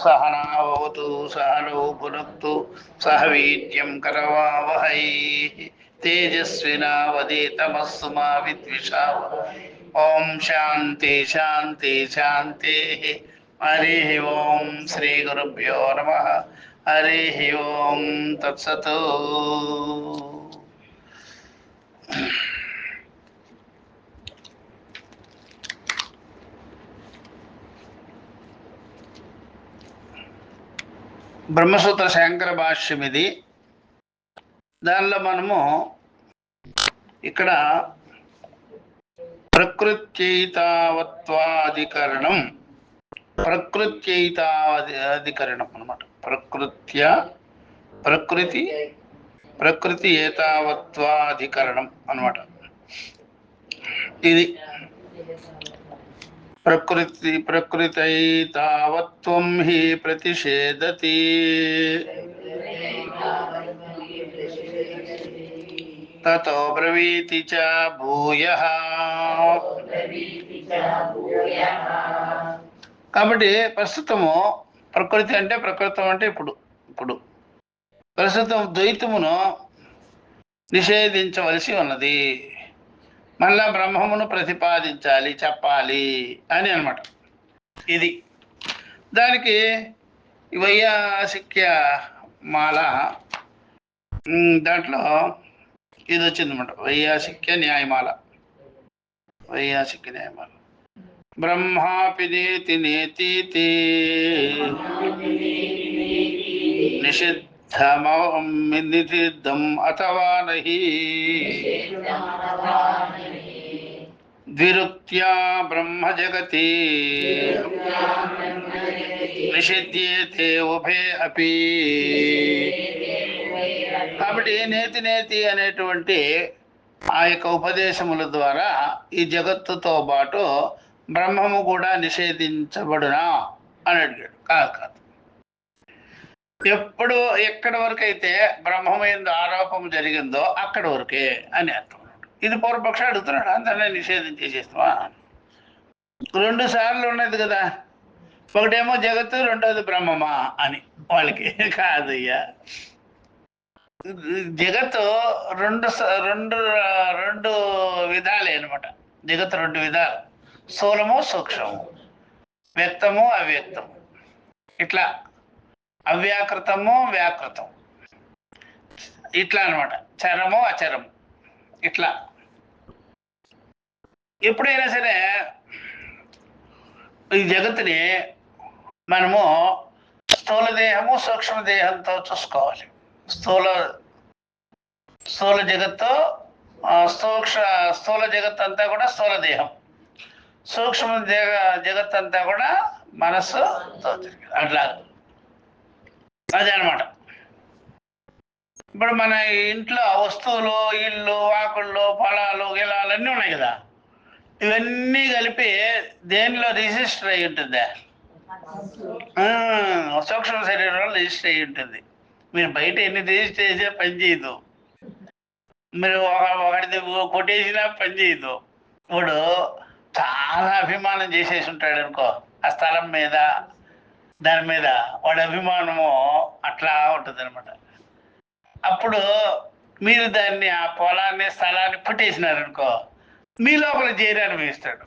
सहना भवतु सहनौ भुनक्तु सह वीर्यं करवावहै तेजस्विनावधीतमस्तु मा विद्विषावहै। ओम शांति शांति शांति। हरिः ओम श्री गुरुभ्यो नमः। हरिः ओम तत्सत्। బ్రహ్మసూత్ర శంకర భాష్యం ఇది. దానిలో మనము ఇక్కడ ప్రకృత్యైతావత్వాధికరణం అన్నమాట. ప్రకృతి ఏతావత్వాధికరణం అన్నమాట. ఇది ప్రకృతైతావత్వం హి ప్రతిషేధతి తతో బ్రవీతి చ భూయః. కాబట్టి ప్రస్తుతము ప్రకృతం అంటే ఇప్పుడు ప్రస్తుతం ద్వైతమును నిషేధించవలసి ఉన్నది, మళ్ళా బ్రహ్మమును ప్రతిపాదించాలి, చెప్పాలి అని అన్నమాట. ఇది దానికి వైయాసిక్య మాల దాంట్లో ఇది వచ్చిందన్నమాట. వైయాసిక్య న్యాయమాల. బ్రహ్మాపి నేతి నేతీతి నిషిద్ధం అథవా నహి ద్విరుక్త్యా బ్రహ్మ జగతి నిషిధ్యేతే ఉభే అపి. కాబట్టి నేతి అనేటువంటి ఆ యొక్క ఉపదేశముల ద్వారా ఈ జగత్తుతో పాటు బ్రహ్మము కూడా నిషేధించబడునా అని అడిగాడు. కాదు, ఎప్పుడు ఎక్కడి వరకు అయితే బ్రహ్మము యందు ఆరోపము జరిగిందో అక్కడి వరకే అని అర్థం. ఇది పూర్వపక్ష అడుగుతున్నాడు, అందరినీ నిషేధించేసేస్తావా? 2 సార్లు ఉన్నది కదా, ఒకటేమో జగత్తు, రెండోది బ్రహ్మమా అని వాళ్ళకి. కాదయ్యా, జగత్తు రెండు విధాలే అనమాట. జగత్తు 2 విధాలు, స్థూలము సూక్ష్మము, వ్యక్తము అవ్యక్తము, ఇట్లా అవ్యాకృతము వ్యాకృతం, ఇట్లా అనమాట. చరము అచరము, ఇట్లా. ఎప్పుడైనా సరే ఈ జగత్తుని మనము స్థూల దేహము సూక్ష్మదేహంతో చూసుకోవాలి. స్థూల జగత్తు, స్థూల జగత్తు అంతా కూడా స్థూల దేహం, సూక్ష్మ జగత్ అంతా కూడా మనస్సుతో అట్లా. అదే అనమాట. ఇప్పుడు మన ఇంట్లో వస్తువులు, ఇల్లు, వాకుళ్ళు, పొలాలు, గిలాలు అన్నీ ఉన్నాయి కదా, ఇవన్నీ కలిపి దేనిలో రిజిస్టర్ అయి ఉంటుందా? సూక్ష్మ శరీరంలో రిజిస్టర్ అయి ఉంటుంది. మీరు బయట ఎన్ని రిజిస్టర్ చేసినా పని చేయదు, మీరు ఒకటి కొట్టేసినా పని చేయదు. ఇప్పుడు చాలా అభిమానం చేసేసి ఉంటాడు అనుకో ఆ స్థలం మీద, దాని మీద వాడి అభిమానము అట్లా ఉంటుంది అనమాట. అప్పుడు మీరు దాన్ని, ఆ పొలాన్ని, స్థలాన్ని పుట్టేసినారనుకో, మీ లోపల చేరి అనుభవిస్తాడు.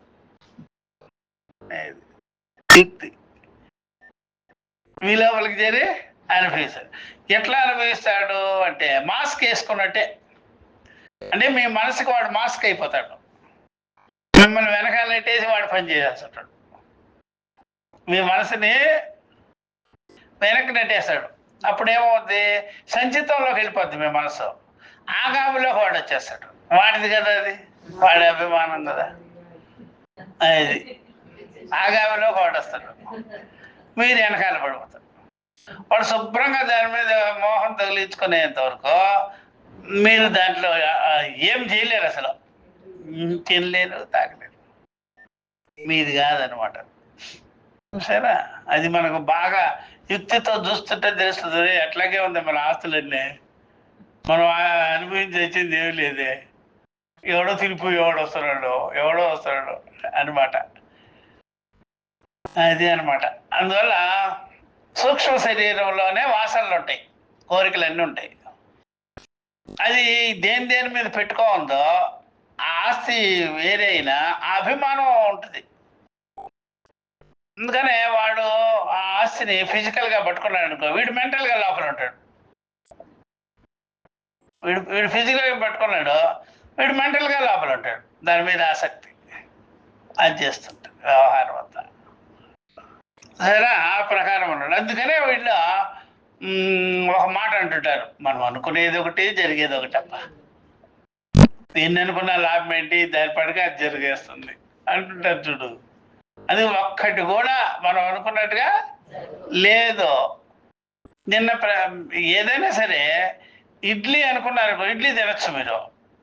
మీ లోపలికి చేరి అనుభవిస్తాడు. ఎట్లా అనుభవిస్తాడు అంటే మాస్క్ వేసుకున్నట్టే. అంటే మీ మనసుకి వాడు మాస్క్ అయిపోతాడు, మిమ్మల్ని వెనకాల నెట్టేసి వాడు పని చేయాల్సి ఉంటాడు. మీ మనసుని వెనక్కి నెట్టేస్తాడు. అప్పుడు ఏమవుద్ది? సంచితంలోకి వెళ్ళిపోద్ది మీ మనసు. ఆగామిలోకి వాడు వచ్చేస్తాడు. వాడిది కదా అది, వాడి అభిమానం కదా అది. ఆగామిలోకి వాడు వస్తాడు, మీరు వెనకాల పడిపోతాడు. వాడు శుభ్రంగా దాని మీద మోహం తగిలించుకునేంత వరకు మీరు దాంట్లో ఏం చేయలేరు, అసలు తినలేరు, తాగలేరు. మీది కాదనమాట. సరే, అది మనకు బాగా యుక్తితో చూస్తుంటే తెలుస్తుంది. అట్లాగే ఉంది మన ఆస్తులన్నీ. మనం అనుభవించి వచ్చింది ఏమి లేదే. ఎవడో తిరిగిపోయి ఎవడో వస్తున్నాడు అనమాట. అది అనమాట. అందువల్ల సూక్ష్మ శరీరంలోనే వాసనలు ఉంటాయి, కోరికలు అన్నీ ఉంటాయి. అది దేని దేని మీద పెట్టుకోందో ఆ ఆస్తి వేరే అయినా ఆ అభిమానం ఉంటుంది. అందుకనే వాడు ఆ ఆస్తిని ఫిజికల్గా పట్టుకున్నాడు అనుకో, వీడు మెంటల్గా లోపల ఉంటాడు. వీడు ఫిజికల్గా పట్టుకున్నాడు, వీడు మెంటల్గా లోపల ఉంటాడు. దాని మీద ఆసక్తి అది చేస్తుంటాడు వ్యవహారం అంతా. సరే, ఆ ప్రకారం ఉన్నాడు. అందుకనే వీళ్ళు ఒక మాట అంటుంటారు, మనం అనుకునేది ఒకటి జరిగేది ఒకటి అప్ప, దీన్ని అనుకున్న లాభం ఏంటి, దాని పడిగా అది జరిగేస్తుంది అంటుంటారు చూడు. అది ఒక్కటి కూడా మనం అనుకున్నట్టుగా లేదు. నిన్న ఏదైనా సరే ఇడ్లీ అనుకున్నారు, ఇడ్లీ తినచ్చు. మీరు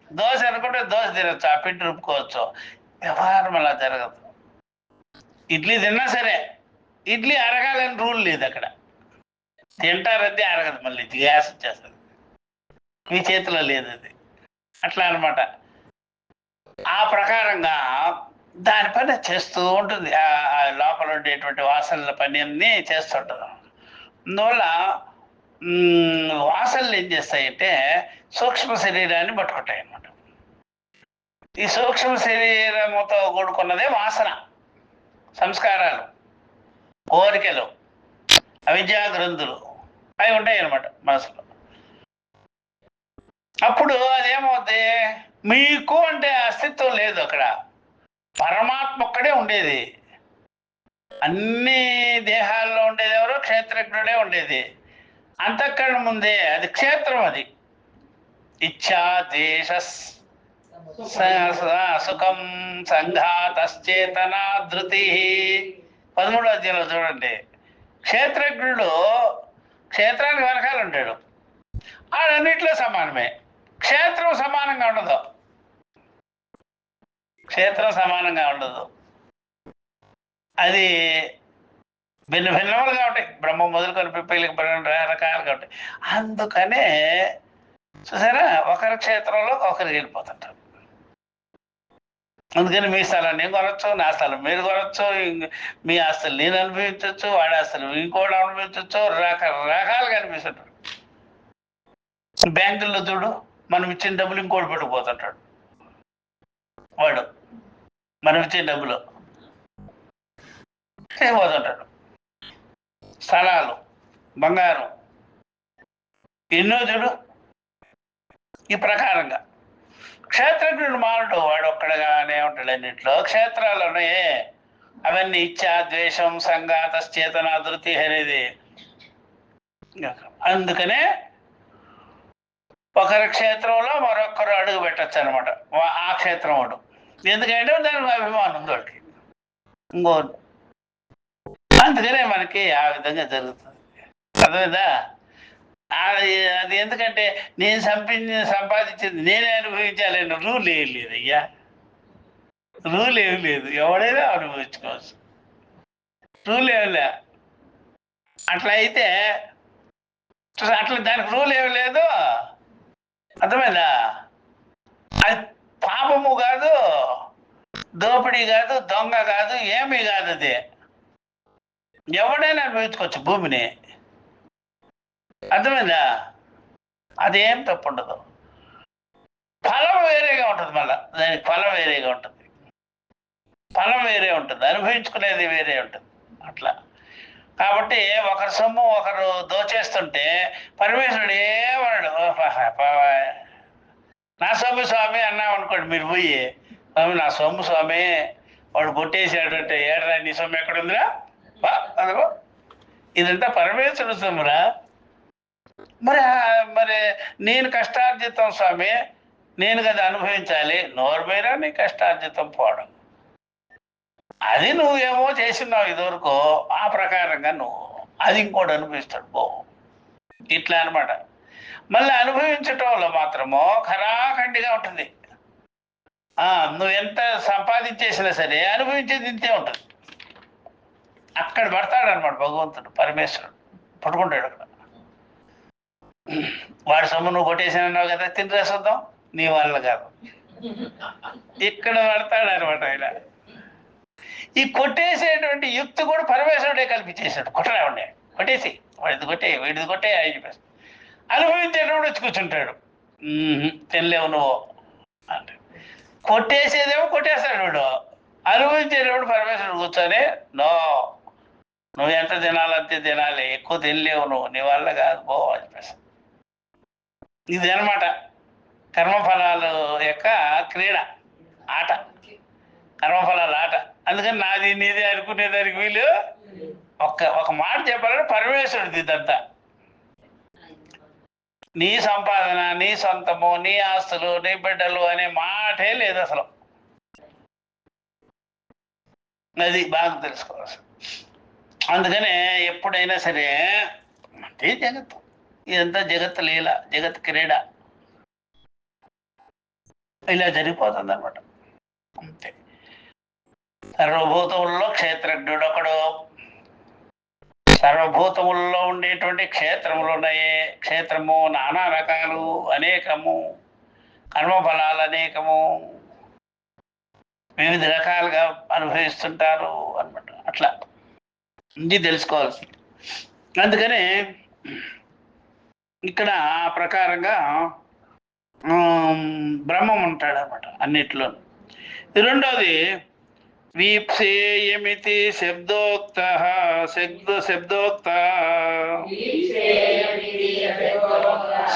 దోశ అనుకుంటే దోశ తినచ్చు, ఆ పిండి రుబ్బుకోవచ్చు. వ్యవహారం అలా జరగదు. ఇడ్లీ తిన్నా సరే ఇడ్లీ అరగాలని రూల్ లేదు అక్కడ. తింటారద్ది అరగదు, మళ్ళీ గ్యాస్ వచ్చేస్తుంది. మీ చేతిలో లేదు అది. అట్లా అనమాట. ఆ ప్రకారంగా దాని పని చేస్తూ ఉంటుంది. ఆ లోపల ఉండేటువంటి వాసనల పని అన్నీ చేస్తుంటుంది. అందువల్ల వాసనలు ఏం చేస్తాయంటే సూక్ష్మ శరీరాన్ని పట్టుకుంటాయి అన్నమాట. ఈ సూక్ష్మ శరీరముతో కూడుకున్నదే వాసన, సంస్కారాలు, కోరికలు, అవిద్యా గ్రంథులు అవి ఉంటాయి అన్నమాట మనసులో. అప్పుడు అదేమవుతుంది, మీకు అంటే అస్తిత్వం లేదు అక్కడ. పరమాత్మ ఒక్కడే ఉండేది. అన్ని దేహాల్లో ఉండేది ఎవరో క్షేత్రజ్ఞుడే ఉండేది. అంతఃకరణ ముందే అది క్షేత్రం. అది ఇచ్ఛా ద్వేష సుఖం సంఘాతశ్చేతనా ధృతి 13వ అధ్యాయంలో చూడండి. క్షేత్రజ్ఞుడు క్షేత్రానికి వెనకాల ఉంటాడు. ఆడన్నిట్లో సమానమే. క్షేత్రం సమానంగా ఉండదు. క్షేత్రం సమానంగా ఉండదు. అది భిన్న భిన్నములుగా ఉంటాయి. బ్రహ్మ మొదలుకొని పిప్పలికి రకరకాలుగా ఉంటాయి. అందుకనే చూసారా, ఒకరి క్షేత్రంలో ఒకరికి వెళ్ళిపోతుంటారు. అందుకని మీ స్థలాన్ని నేను కొనొచ్చు, నా స్థలం మీరు కొనొచ్చు, మీ ఆస్తులు నేను అనుభవించవచ్చు, వాడి ఆస్తులు ఇంకోటి అనుభవించవచ్చు, రకరకాలుగా అనిపిస్తుంటాడు. బ్యాంకుల్లో చూడు, మనం ఇచ్చిన డబ్బులు ఇంకోటి పెట్టుకుపోతుంటాడు. వాడు మనం ఇచ్చే డబ్బులు చేయబోతుంటాడు. స్థలాలు, బంగారం ఎన్నో చూడు. ఈ ప్రకారంగా క్షేత్రజ్ఞుడు మానడు, వాడు ఒక్కడగానే ఉంటాడు. అన్నింటిలో క్షేత్రాలునే అవన్నీ ఇచ్చా ద్వేషం సంఘాతశ్చేతన ధృతి అనేది. అందుకనే ఒకరి క్షేత్రంలో మరొకరు అడుగు పెట్టచ్చు అనమాట. ఆ క్షేత్రం వాడు, ఎందుకంటే దానికి అభిమానం ఉంది వాడికి. ఇంకో అందుకనే మనకి ఆ విధంగా జరుగుతుంది. అర్థమైందా? అది ఎందుకంటే నేను సంపాదించింది నేనే అనుభవించాలని రూల్ ఏం లేదు అయ్యా. రూల్ ఏమి లేదు, ఎవడైనా అనుభవించుకోవచ్చు. రూల్ ఏమి లే. అట్లా అయితే అట్లా దానికి రూల్ ఏమి లేదు. అర్థమైందా? అది పాపము కాదు, దోపిడీ కాదు, దొంగ కాదు, ఏమీ కాదు. అది ఎవడైనా అనుభవించుకోవచ్చు భూమిని. అర్థమైందా? అదేం తప్పు ఉండదు. ఫలం వేరేగా ఉంటుంది. మళ్ళా దానికి ఫలం వేరేగా ఉంటుంది. ఫలం వేరే ఉంటుంది, అనుభవించుకునేది వేరే ఉంటుంది. అట్లా కాబట్టి ఒకరి సొమ్ము ఒకరు దోచేస్తుంటే పరమేశ్వరుడు ఏమన్నాడు, నా సొమ్ము స్వామి అన్నామనుకోండి, మీరు పోయి స్వామి నా సొమ్ము స్వామి వాడు కొట్టేసాడంటే, ఏడరా నీ సొమ్ము ఎక్కడుందిరా, అదిగో ఇదంతా పరమేశ్వరుడు సొమ్మురా. మరి నేను కష్టార్జితం స్వామి, నేను కదా అనుభవించాలి. నోరు మీరా నీ కష్టార్జితం పోవడం, అది నువ్వేమో చేసినావు ఇదివరకు, ఆ ప్రకారంగా నువ్వు అది ఇంకోటి అనుభవిస్తాడు పో. ఇట్లా అనమాట. మళ్ళీ అనుభవించటంలో మాత్రము ఖరాఖండిగా ఉంటుంది. నువ్వు ఎంత సంపాదించేసినా సరే అనుభవించేది ఇంతే ఉంటుంది. అక్కడ పడతాడనమాట భగవంతుడు, పరమేశ్వరుడు పట్టుకుంటాడు అక్కడ. వాడి సొమ్ము నువ్వు కొట్టేసానన్నావు కదా, తినిరేసొద్దాం, నీ వల్ల కాదు. ఇక్కడ పడతాడు అనమాట ఆయన. ఈ కొట్టేసేటువంటి యుక్తి కూడా పరమేశ్వరుడే కల్పించేశాడు. కొట్టరావండి, కొట్టేసి వాడిది కొట్టే వీడిది కొట్టే అని చెప్పేసి అనుభవించేటప్పుడు వచ్చి కూర్చుంటాడు. తినలేవు నువ్వు అంటే కొట్టేసేదేమో కొట్టేస్తాడు వీడు, అనుభవించేటప్పుడు పరమేశ్వరుడు కూర్చొని నో నువ్వు ఎంత తినాలంతే తినాలి, ఎక్కువ తినలేవు నువ్వు, నీ వల్ల కాదు పో అని చెప్పేసి. ఇది అనమాట కర్మఫలాలు యొక్క క్రీడ, ఆట, కర్మఫలాల ఆట. అందుకని నాది నీది అనుకునేదానికి వీలు ఒక మాట చెప్పాలంటే పరమేశ్వరుడిది ఇదంతా. నీ సంపాదన, నీ సొంతము, నీ ఆస్తులు, నీ బిడ్డలు అనే మాటే లేదు అసలు. అది బాగా తెలుసుకోవాలి. అందుకనే ఎప్పుడైనా సరే అంటే జగత్తు, ఇదంతా జగత్ లీల, జగత్ క్రీడ ఇలా జరిగిపోతుంది అనమాట. అంతే. సర్వభూతముల్లో క్షేత్రజ్ఞుడు ఒకడు. సర్వభూతముల్లో ఉండేటువంటి క్షేత్రములు ఉన్నాయి. క్షేత్రము నానా రకాలు, అనేకము, కర్మఫలాలు అనేకము, వివిధ రకాలుగా అనుభవిస్తుంటారు అనమాట. అట్లా ఇది తెలుసుకోవాల్సింది. అందుకని ఇక్కడ ఆ ప్రకారంగా బ్రహ్మం ఉంటాడు అనమాట అన్నిట్లో. రెండోది వీప్సేయమితి శబ్దోక్త శబ్దోక్త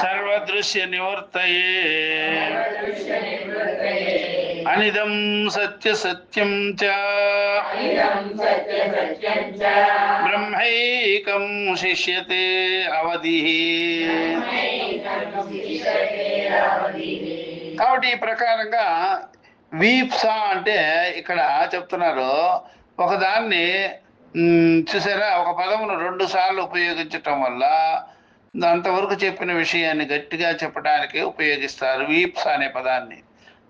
సర్వదృశ్య నివర్తయే అనిదం సత్య సత్యం చ బ్రహ్మైకం శిష్యతే అవధి. కాబట్టి ఈ ప్రకారంగా వీప్స అంటే ఇక్కడ చెప్తున్నారు, ఒకదాన్ని చూసారా, ఒక పదమును 2 సార్లు ఉపయోగించటం వల్ల అంతవరకు చెప్పిన విషయాన్ని గట్టిగా చెప్పడానికి ఉపయోగిస్తారు వీప్స అనే పదాన్ని.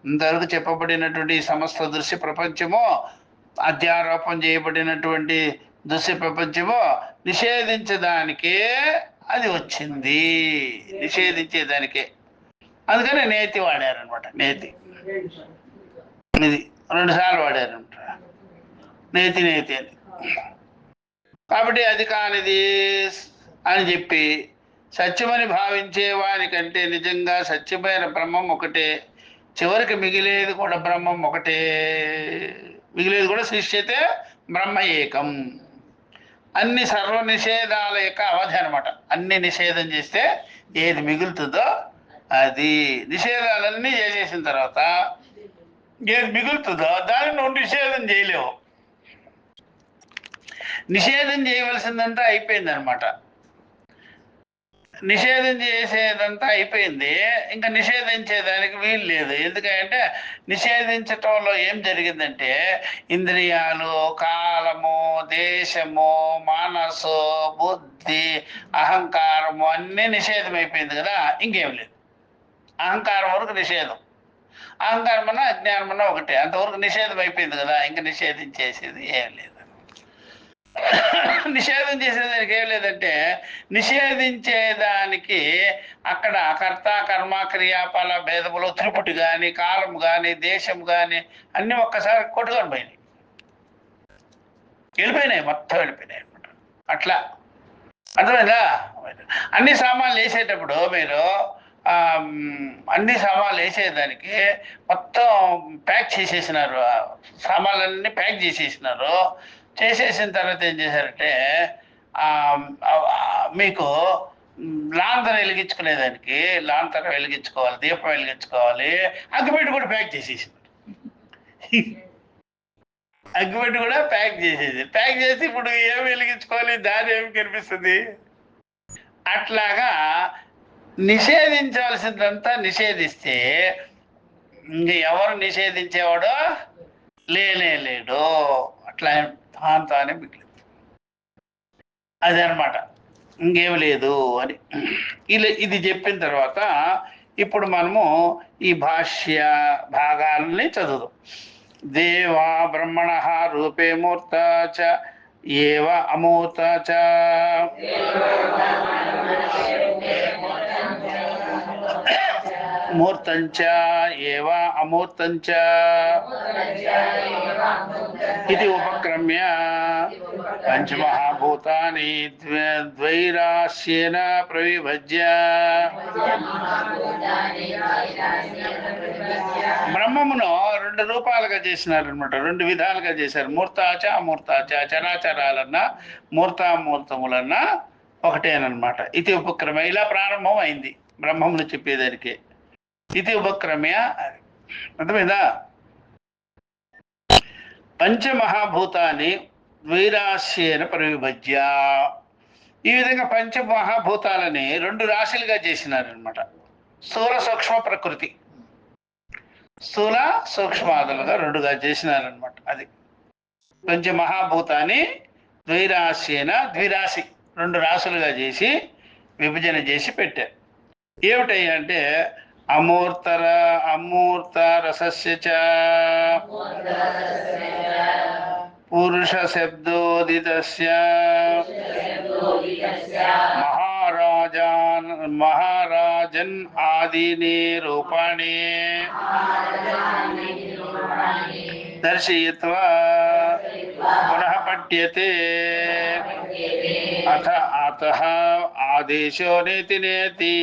ఇంతవరకు చెప్పబడినటువంటి సమస్త దృశ్య ప్రపంచము, అధ్యారోపణ చేయబడినటువంటి దృశ్య ప్రపంచము నిషేధించడానికే అది వచ్చింది, నిషేధించేదానికే. అందుకని నేతి వాడారనమాట. నేతి ఇది 2 సార్లు వాడారనమాట, నేతి నేతి అని. కాబట్టి అది కానిది అని చెప్పి సత్యమని భావించే వానికంటే నిజంగా సత్యమైన బ్రహ్మం ఒకటే, చివరికి మిగిలేది కూడా బ్రహ్మం ఒకటే, మిగిలేది కూడా శిష్యతే బ్రహ్మ ఏకం. అన్ని సర్వ నిషేధాల యొక్క అవధి అనమాట. అన్ని నిషేధం చేస్తే ఏది మిగులుతుందో అది, నిషేధాలన్నీ చేసేసిన తర్వాత ఏది మిగులుతుందో దాన్ని నువ్వు నిషేధం చేయలేవు. నిషేధం చేయవలసిందంతా అయిపోయింది అనమాట. నిషేధం చేసేదంతా అయిపోయింది, ఇంకా నిషేధించేదానికి వీలు లేదు. ఎందుకంటే నిషేధించటంలో ఏం జరిగిందంటే ఇంద్రియాలు, కాలము, దేశము, మనసు, బుద్ధి, అహంకారము అన్నీ నిషేధం అయిపోయింది కదా, ఇంకేం లేదు. అహంకారం వరకు నిషేధం, అహంకారం అన్నా అజ్ఞానం అన్నా ఒకటే, అంతవరకు నిషేధం అయిపోయింది కదా, ఇంకా నిషేధించేసేది ఏం లేదు. నిషేధం చేసేదానికి ఏం లేదంటే నిషేధించేదానికి అక్కడ కర్త కర్మ క్రియాపాల భేదములు, త్రిపుటి కానీ, కాలం కానీ, దేశం కానీ అన్నీ ఒక్కసారి కొట్టుకొని పోయినాయి, వెళ్ళిపోయినాయి, మొత్తం వెళ్ళిపోయినాయి అనమాట. అట్లా అర్థమైందా? అన్ని సామాన్లు వేసేటప్పుడు మీరు అన్ని సామాన్లు వేసేదానికి మొత్తం ప్యాక్ చేసేసినారు, సామాన్లన్నీ ప్యాక్ చేసేసినారు. చేసేసిన తర్వాత ఏం చేశారంటే మీకు లాంతర వెలిగించుకునేదానికి, లాంతర వెలిగించుకోవాలి, దీపం వెలిగించుకోవాలి, అగ్గిపెట్టి కూడా ప్యాక్ చేసేసినారు. అగ్గిపెట్టి కూడా ప్యాక్ చేసేది, ప్యాక్ చేసి ఇప్పుడు ఏం వెలిగించుకోవాలి, దారి ఏమి కనిపిస్తుంది. అట్లాగా నిషేధించాల్సిందంతా నిషేధిస్తే ఇంక ఎవరు నిషేధించేవాడో లేడు. అట్లా తానే మిగిలింది, అదనమాట, ఇంకేం లేదు అని. ఇది చెప్పిన తర్వాత ఇప్పుడు మనము ఈ భాష్య భాగాలని చదువుదాం. దేవా బ్రహ్మణ రూపే మూర్త చ ఏవ అమూర్త చ మూర్తంచ ఏవ అమూర్తంచ ఇది ఉపక్రమ్య పంచమహాభూతాని ద్వైరాస్యేన ప్రవిభజ్య బ్రహ్మమును రెండు రూపాలుగా చేసినారనమాట, రెండు విధాలుగా చేశారు. మూర్తాచ అమూర్తాచ, చరాచరాలన్నా మూర్తామూర్తములన్నా ఒకటేనమాట. ఇది ఉపక్రమ ఇలా ప్రారంభం అయింది బ్రహ్మమును చెప్పేదానికి. ఇది ఉపక్రమ్య అర్థమైందా? పంచమహాభూతాన్ని ద్వైరాస్యేన ప్రవిభజ్య. ఈ విధంగా పంచమహాభూతాలని రెండు రాశులుగా చేసినారనమాట. స్థూల సూక్ష్మ ప్రకృతి, స్థూల సూక్ష్మాదులుగా రెండుగా చేసినారనమాట. అది పంచమహాభూతాన్ని ద్వైరాస్యేన, ద్విరాశి రెండు రాశులుగా చేసి విభజన చేసి పెట్టారు. ఏమిటయ్యా అంటే అమూర్త రసస్య చ పురుష శబ్దోదితస్య మహారాజన్ ఆదీని రూపాణి దర్శయిత్వా పునః పఠ్యతే. అతః ఆదేశో నేతి నేతి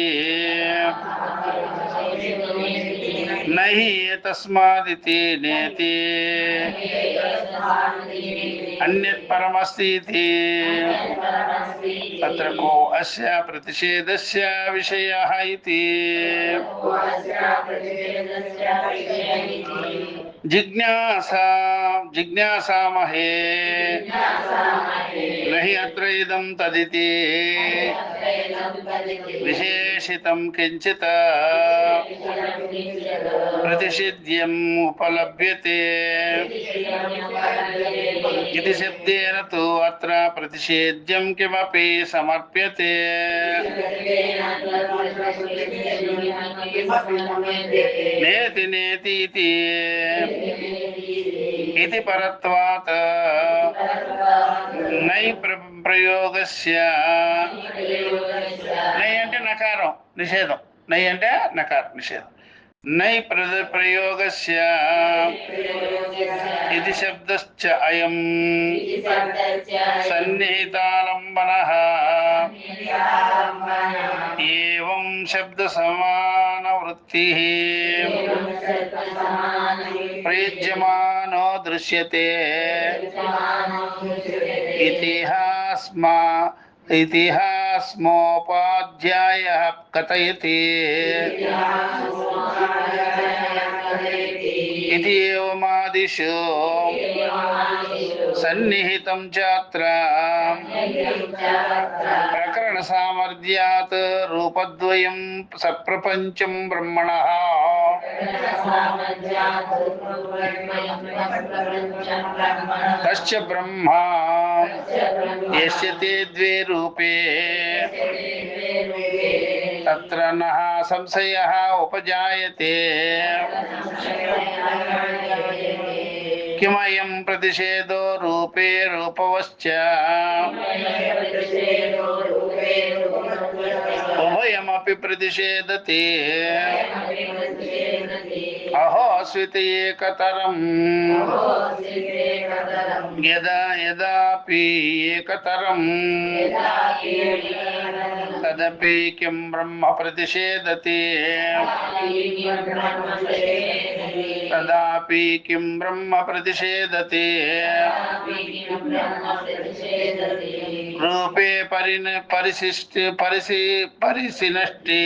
నహి తస్మాదితి నేతి అన్యత్ పరమస్తి తత్ర కో అస్య ప్రతిషేధస్య విషయః ఇతి. జిజ్ఞాసామహే నహి అత్ర ఇదం తదితి విశేషితం కించిత్ ప్రతిషిధ్యం ఉపలభ్యతే. ఇది శబ్దేన తు అత్ర ప్రతిషేధ్యం కిమపి సమర్ప్యతే. నేతి నేతి ఇది పరత్వాత్ నై ప్రయోగస్య. నై అంటే నకారం నిషేధం, నై అంటే నకారం నిషేధం. నై ప్రయోగస్య ఇది శబ్దశ్చ అయం సన్నిహితాలంబనః. ఏవం శబ్ద సమాన వృత్తిః ప్రయుజ్యమానో దృశ్యతే. ఇతిహాస్మోపాధ్యాయః కథయతి. ఇది ఏవమాదిషు సన్నిహితం చాత్ర ప్రకరణ సామర్థ్యాత్ రూపద్వయం సప్రపంచం బ్రహ్మణః. తస్య బ్రహ్మ యస్య తే ద్వే రూపే తత్ర నః సంశయః ఉపజాయతే. కిమయం ప్రతిషేధో రూపే రూపవశ్చ ఉభయమపి ప్రతిషేధతే. అహో స్వితి ఏకతరం యదాపి ఏకతరం తదపి కిం బ్రహ్మ ప్రతిషేధతే. తదాపి కిం బ్రహ్మ ప్రతిషేధతే. రూపే పరిసినష్టే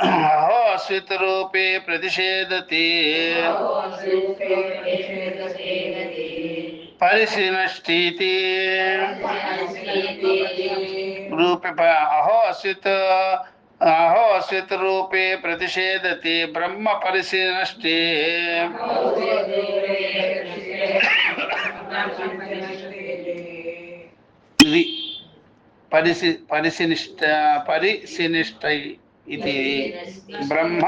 అహో అస్విత్ రూపే ప్రతిషేధతే. పరిసినష్టీతి రూపే అహో అస్విత్ రూపే ప్రతిషేధతే బ్రహ్మ పరిసినష్టే. ఇది పరిసినిష్ట ఇది బ్రహ్మ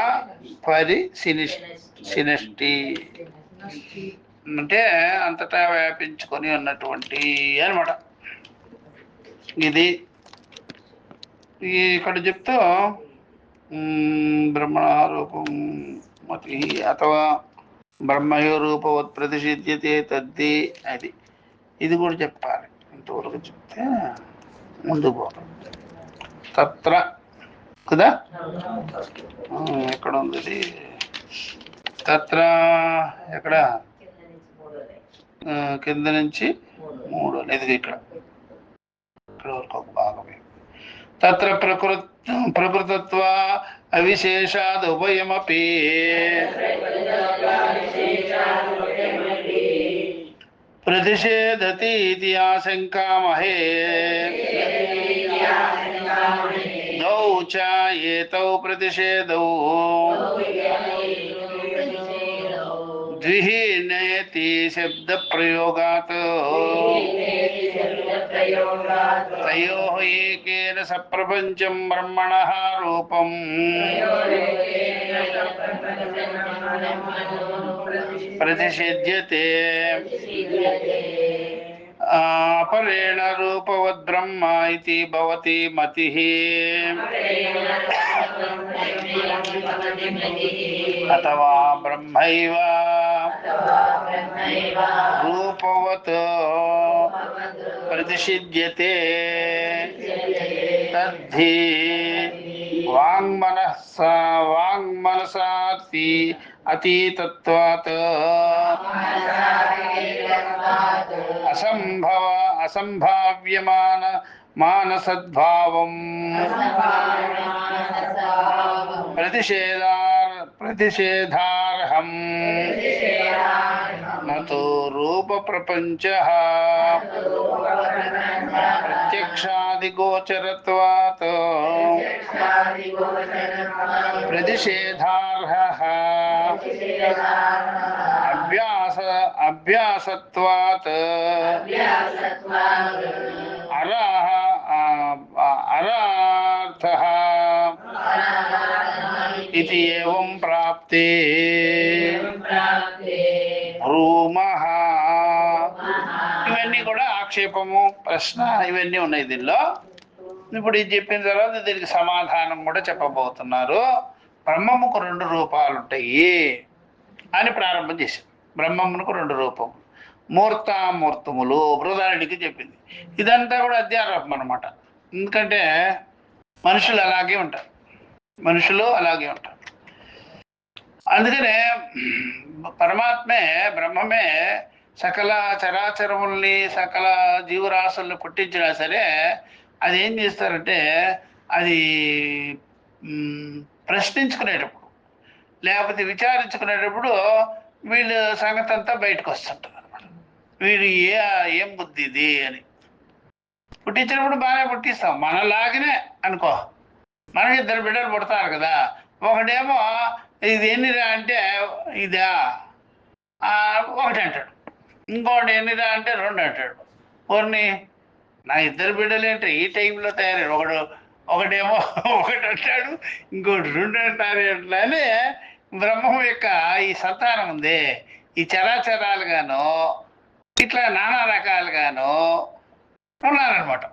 పరిసినిష్టి అంటే అంతటా వ్యాపించుకొని ఉన్నటువంటి అనమాట. ఇది ఇక్కడ చెప్తూ బ్రహ్మణ రూపం మతి అథవా బ్రహ్మయో రూపవత్ ప్రతిషిధ్యతే తద్ది. అది ఇది కూడా చెప్పాలి. ఇంతవరకు చెప్తే ముందు పోతాం. తత్ర కదా, ఎక్కడ ఉంది ఇది? తత్ర ఎక్కడ? కింద నుంచి 3 ఇది ఇక్కడ వరకు ఒక భాగమే. తత్ర ప్రకృతత్వ అవిశేషాద్ ఉభయమపి ప్రతిషేధతి ఇది ఆశంకామహే. దౌ చ ఏతౌ ప్రతిషేధౌ ద్విః నయతి శబ్ద ప్రయోగాత్ తయోః ఏకేన సప్రపంచం బ్రహ్మణః రూపం ప్రతిషిధ్యతే. అపరేణ రూపవద్ బ్రహ్మ ఇతి భవతి మతిః. అథవా బ్రహ్మైవ రూపవత్ ప్రతిషిధ్యతే తద్ధి వాంగ్మనసాతి అతీతత్వాత్ అసంభావ్యమాన మానసద్భావం ప్రతిషేధార్హం నతు రూప ప్రపంచః ప్రత్యక్షాదిగోచరత్వాత్ ప్రతిషేధార్హః అభ్యాసత్వాత్ అరార్థః ఇది ఏవం ప్రాప్తే బ్రూమః. ఇవన్నీ కూడా ఆక్షేపము, ప్రశ్న ఇవన్నీ ఉన్నాయి దీనిలో. ఇప్పుడు ఇది చెప్పిన తర్వాత దీనికి సమాధానం కూడా చెప్పబోతున్నారు. బ్రహ్మముకు 2 రూపాలు ఉంటాయి అని ప్రారంభం చేశారు. బ్రహ్మమునకు 2 రూపం, మూర్తామూర్తములు బృహదారణ్యకి చెప్పింది. ఇదంతా కూడా అధ్యారోపం అనమాట. ఎందుకంటే మనుషులు అలాగే ఉంటారు, అందుకనే పరమాత్మే, బ్రహ్మమే సకల చరాచరముల్ని, సకల జీవరాశుల్ని పుట్టించినా సరే అది ఏం చేస్తారంటే అది ప్రశ్నించుకునేటప్పుడు లేకపోతే విచారించుకునేటప్పుడు వీళ్ళు సంగతి అంతా బయటకు వస్తుంటారు అనమాట. వీడు ఏం బుద్ధి ఇది అని. పుట్టించినప్పుడు బాగానే పుట్టిస్తాం, మనలాగనే అనుకో. మనకి 2 బిడ్డలు పుడతారు కదా, ఒకడేమో ఇది ఎన్నిరా అంటే ఇదా 1 అంటాడు, ఇంకోటి ఎన్నిరా అంటే 2 అంటాడు. కొన్ని నా 2 బిడ్డలు ఏంటి ఈ టైంలో తయారయ్యాడు, ఒకడేమో 1 అంటాడు, ఇంకోటి 2 అంటారు. ఎట్లా అని బ్రహ్మం యొక్క ఈ సంతానం ఉంది, ఈ చరాచరాలుగాను ఇట్లా నానా రకాలుగాను ఉన్నారనమాట.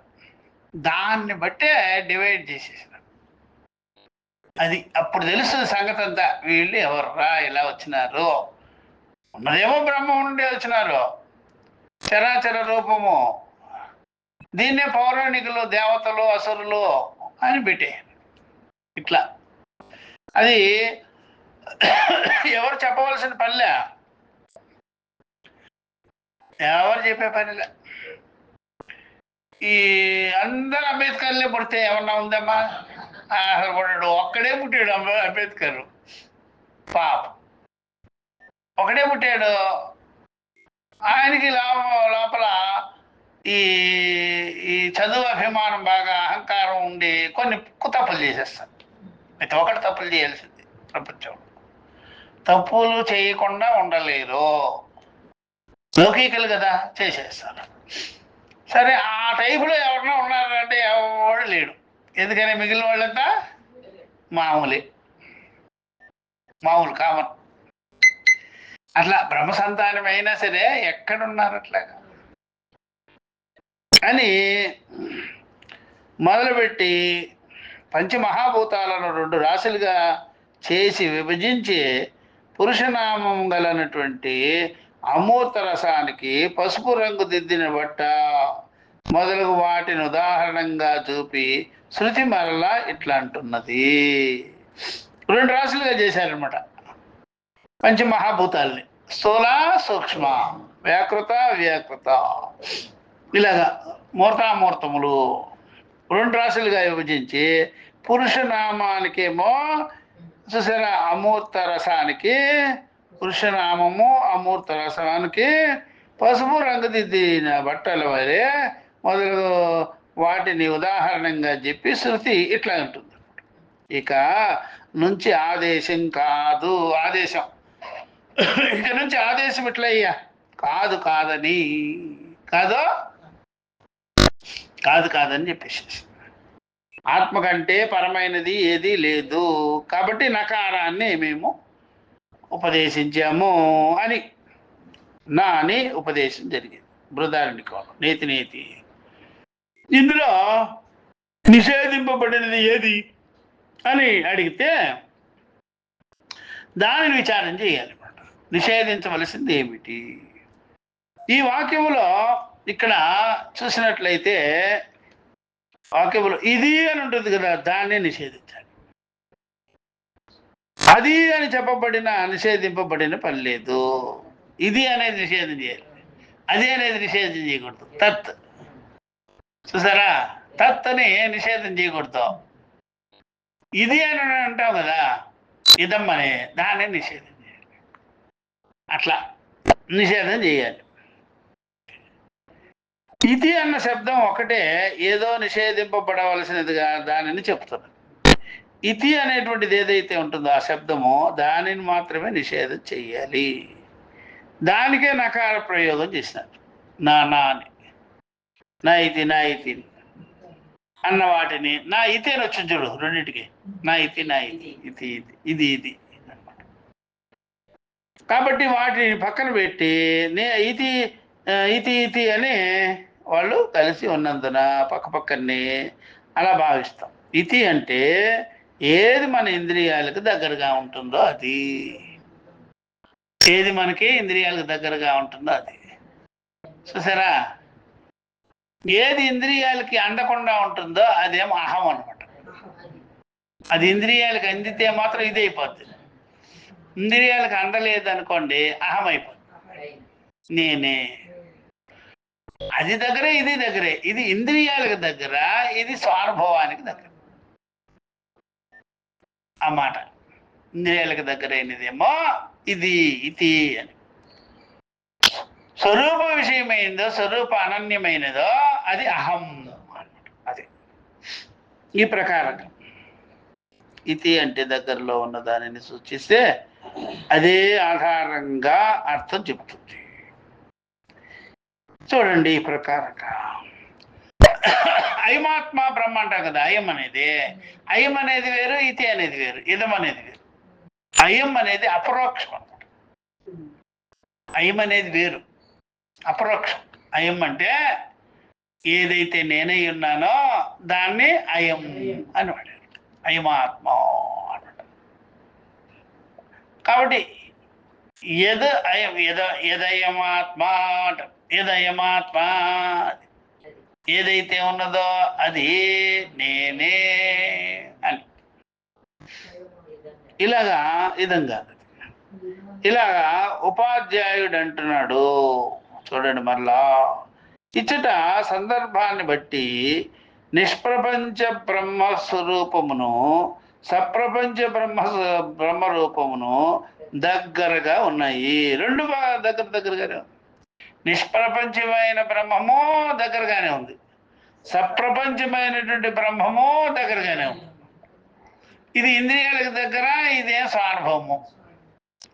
దాన్ని బట్టే డివైడ్ చేసేసారు. అది అప్పుడు తెలుస్తుంది సంగతి అంతా. వీళ్ళు ఎవర్రా ఇలా వచ్చినారు, ఉన్నదేమో బ్రహ్మం నుండి వచ్చినారు, చరాచర రూపము. దీన్నే పౌరాణికులు దేవతలు అసురులు అని పెట్టారు. ఇట్లా అది ఎవరు చెప్పవలసిన పనిలే, ఎవరు చెప్పే పనిలే. ఈ అందరు అంబేద్కర్లే పుడితే ఏమన్నా ఉందమ్మా? అసలు పుట్టాడు, ఒక్కడే పుట్టాడు అంబేద్కర్. పాప ఒకడే పుట్టాడు. ఆయనకి లోపల ఈ ఈ చదువు అభిమానం బాగా అహంకారం ఉండి కొన్ని తప్పులు చేసేస్తారు. ప్రతి ఒక్కటి తప్పులు చేయాల్సింది ప్రపంచంలో. తప్పులు చేయకుండా ఉండలేరు, లౌకికలు కదా, చేసేస్తారు. సరే, ఆ టైపులో ఎవరన్నా ఉన్నారంటే ఎవడు లేడు. ఎందుకని మిగిలిన వాళ్ళంతా మామూలు కామన్. అట్లా బ్రహ్మ సంతానం అయినా సరే ఎక్కడున్నారు అట్లాగా అని మొదలుపెట్టి పంచమహాభూతాలను 2 రాశులుగా చేసి విభజించి పురుషనామం గలనటువంటి అమూర్త రసానికి పసుపు రంగు దిద్దిన బట్ట మొదలగు వాటిని ఉదాహరణంగా చూపి శృతి మరలా ఇట్లా అంటున్నది. రెండు రాశులుగా చేశారనమాట పంచమహాభూతాల్ని, స్థూల సూక్ష్మ, వ్యాకృత వ్యాకృత, ఇలాగా మూర్తామూర్తములు రెండు రాశులుగా విభజించి పురుషనామానికేమో చూసారా అమూర్త రసానికి, పురుషనామము అమూర్త రసానికి పసుపు రంగుదిద్దిన బట్టల వలె మొదలు వాటిని ఉదాహరణంగా చెప్పి శృతి ఇట్లా ఉంటుంది. ఇక నుంచి ఆదేశం కాదు, ఆదేశం ఇక నుంచి ఆదేశం ఇట్లయ్యా కాదు కాదని, కాదు కాదు కాదని చెప్పేసి ఆత్మ కంటే పరమైనది ఏది లేదు కాబట్టి నకారాన్ని మేము ఉపదేశించాము అని నా అని ఉపదేశం జరిగింది బృహదారణ్యకంలో. నేతి నేతి ఇందులో నిషేధింపబడినది ఏది అని అడిగితే దానిని విచారం చేయాలన్నమాట. నిషేధించవలసింది ఏమిటి? ఈ వాక్యములో ఇక్కడ చూసినట్లయితే వాక్యములో ఇది అని ఉంటుంది కదా, దాన్ని నిషేధించాలి. అది అని చెప్పబడిన నిషేధింపబడిన పని లేదు. ఇది అనేది నిషేధం చేయాలి, అది అనేది నిషేధం చేయకూడదు. తత్ చూసారా, తత్ అని నిషేధం చేయకూడదు. ఇది అని అంటాం కదా, ఇదం అనే దాన్ని నిషేధం చేయాలి. అట్లా నిషేధం చేయాలి. ఇది అన్న శబ్దం ఒకటే ఏదో నిషేధింపబడవలసినదిగా దానిని చెప్తుంది. ఇతి అనేటువంటిది ఏదైతే ఉంటుందో ఆ శబ్దము దానిని మాత్రమే నిషేధం చెయ్యాలి. దానికే నకార ప్రయోగం చేసినారు. నా అని నా ఇతి అన్న వాటిని నా ఇతి అని వచ్చింది చూడు రెండింటికి, నా ఇతి ఇది ఇది ఇది అన్నమాట. కాబట్టి వాటిని పక్కన పెట్టి ఇతి ఇతి ఇతి అని వాళ్ళు కలిసి ఉన్నందున పక్కనే అలా భావిస్తాం. ఇతి అంటే ఏది మన ఇంద్రియాలకు దగ్గరగా ఉంటుందో అది, ఏది మనకి ఇంద్రియాలకు దగ్గరగా ఉంటుందో అది. చూసారా, ఏది ఇంద్రియాలకి అందకుండా ఉంటుందో అదేమో అహం అనమాట. అది ఇంద్రియాలకు అందితే మాత్రం ఇది అయిపోతుంది. ఇంద్రియాలకు అందలేదు అనుకోండి అహం అయిపోతుంది, నేనే. అది దగ్గరే ఇది దగ్గరే, ఇది ఇంద్రియాలకు దగ్గర, ఇది స్వానుభవానికి దగ్గర అన్నమాట. ఇంద్రియాలకు దగ్గరైనదేమో ఇది ఇది అని. స్వరూప విషయమైనదో స్వరూప అనన్యమైనదో అది అహం అన్నమాట. అది ఈ ప్రకారంగా ఇది అంటే దగ్గరలో ఉన్న దానిని సూచిస్తే అదే ఆధారంగా అర్థం చెప్తుంది. చూడండి ఈ ప్రకారంగా అయమాత్మ బ్రహ్మ అంటాం కదా. అయం అనేది వేరు, ఇతి అనేది వేరు, ఇదం అనేది వేరు. అయం అనేది అపరోక్షం అనమాట. అయం అనేది వేరు, అపరోక్షం. అయం అంటే ఏదైతే నేనై ఉన్నానో దాన్ని అయం అని వాడారు, అయమాత్మ అనమాట. కాబట్టి యదయమాత్మ అంటారు. యదయమాత్మ ఏదైతే ఉన్నదో అది నేనే అని. ఇలాగా ఇదంగా ఇలాగా ఉపాధ్యాయుడు అంటున్నాడు. చూడండి మరలా ఇచ్చట సందర్భాన్ని బట్టి నిష్ప్రపంచ బ్రహ్మస్వరూపమును సప్రపంచ బ్రహ్మరూపమును దగ్గరగా ఉన్నాయి. రెండు దగ్గరగానే ఉంది. నిష్ప్రపంచమైన బ్రహ్మము దగ్గరగానే ఉంది, సప్రపంచమైనటువంటి బ్రహ్మము దగ్గరగానే ఉంది. ఇది ఇంద్రియాలకు దగ్గర, ఇదేం స్వానుభవము,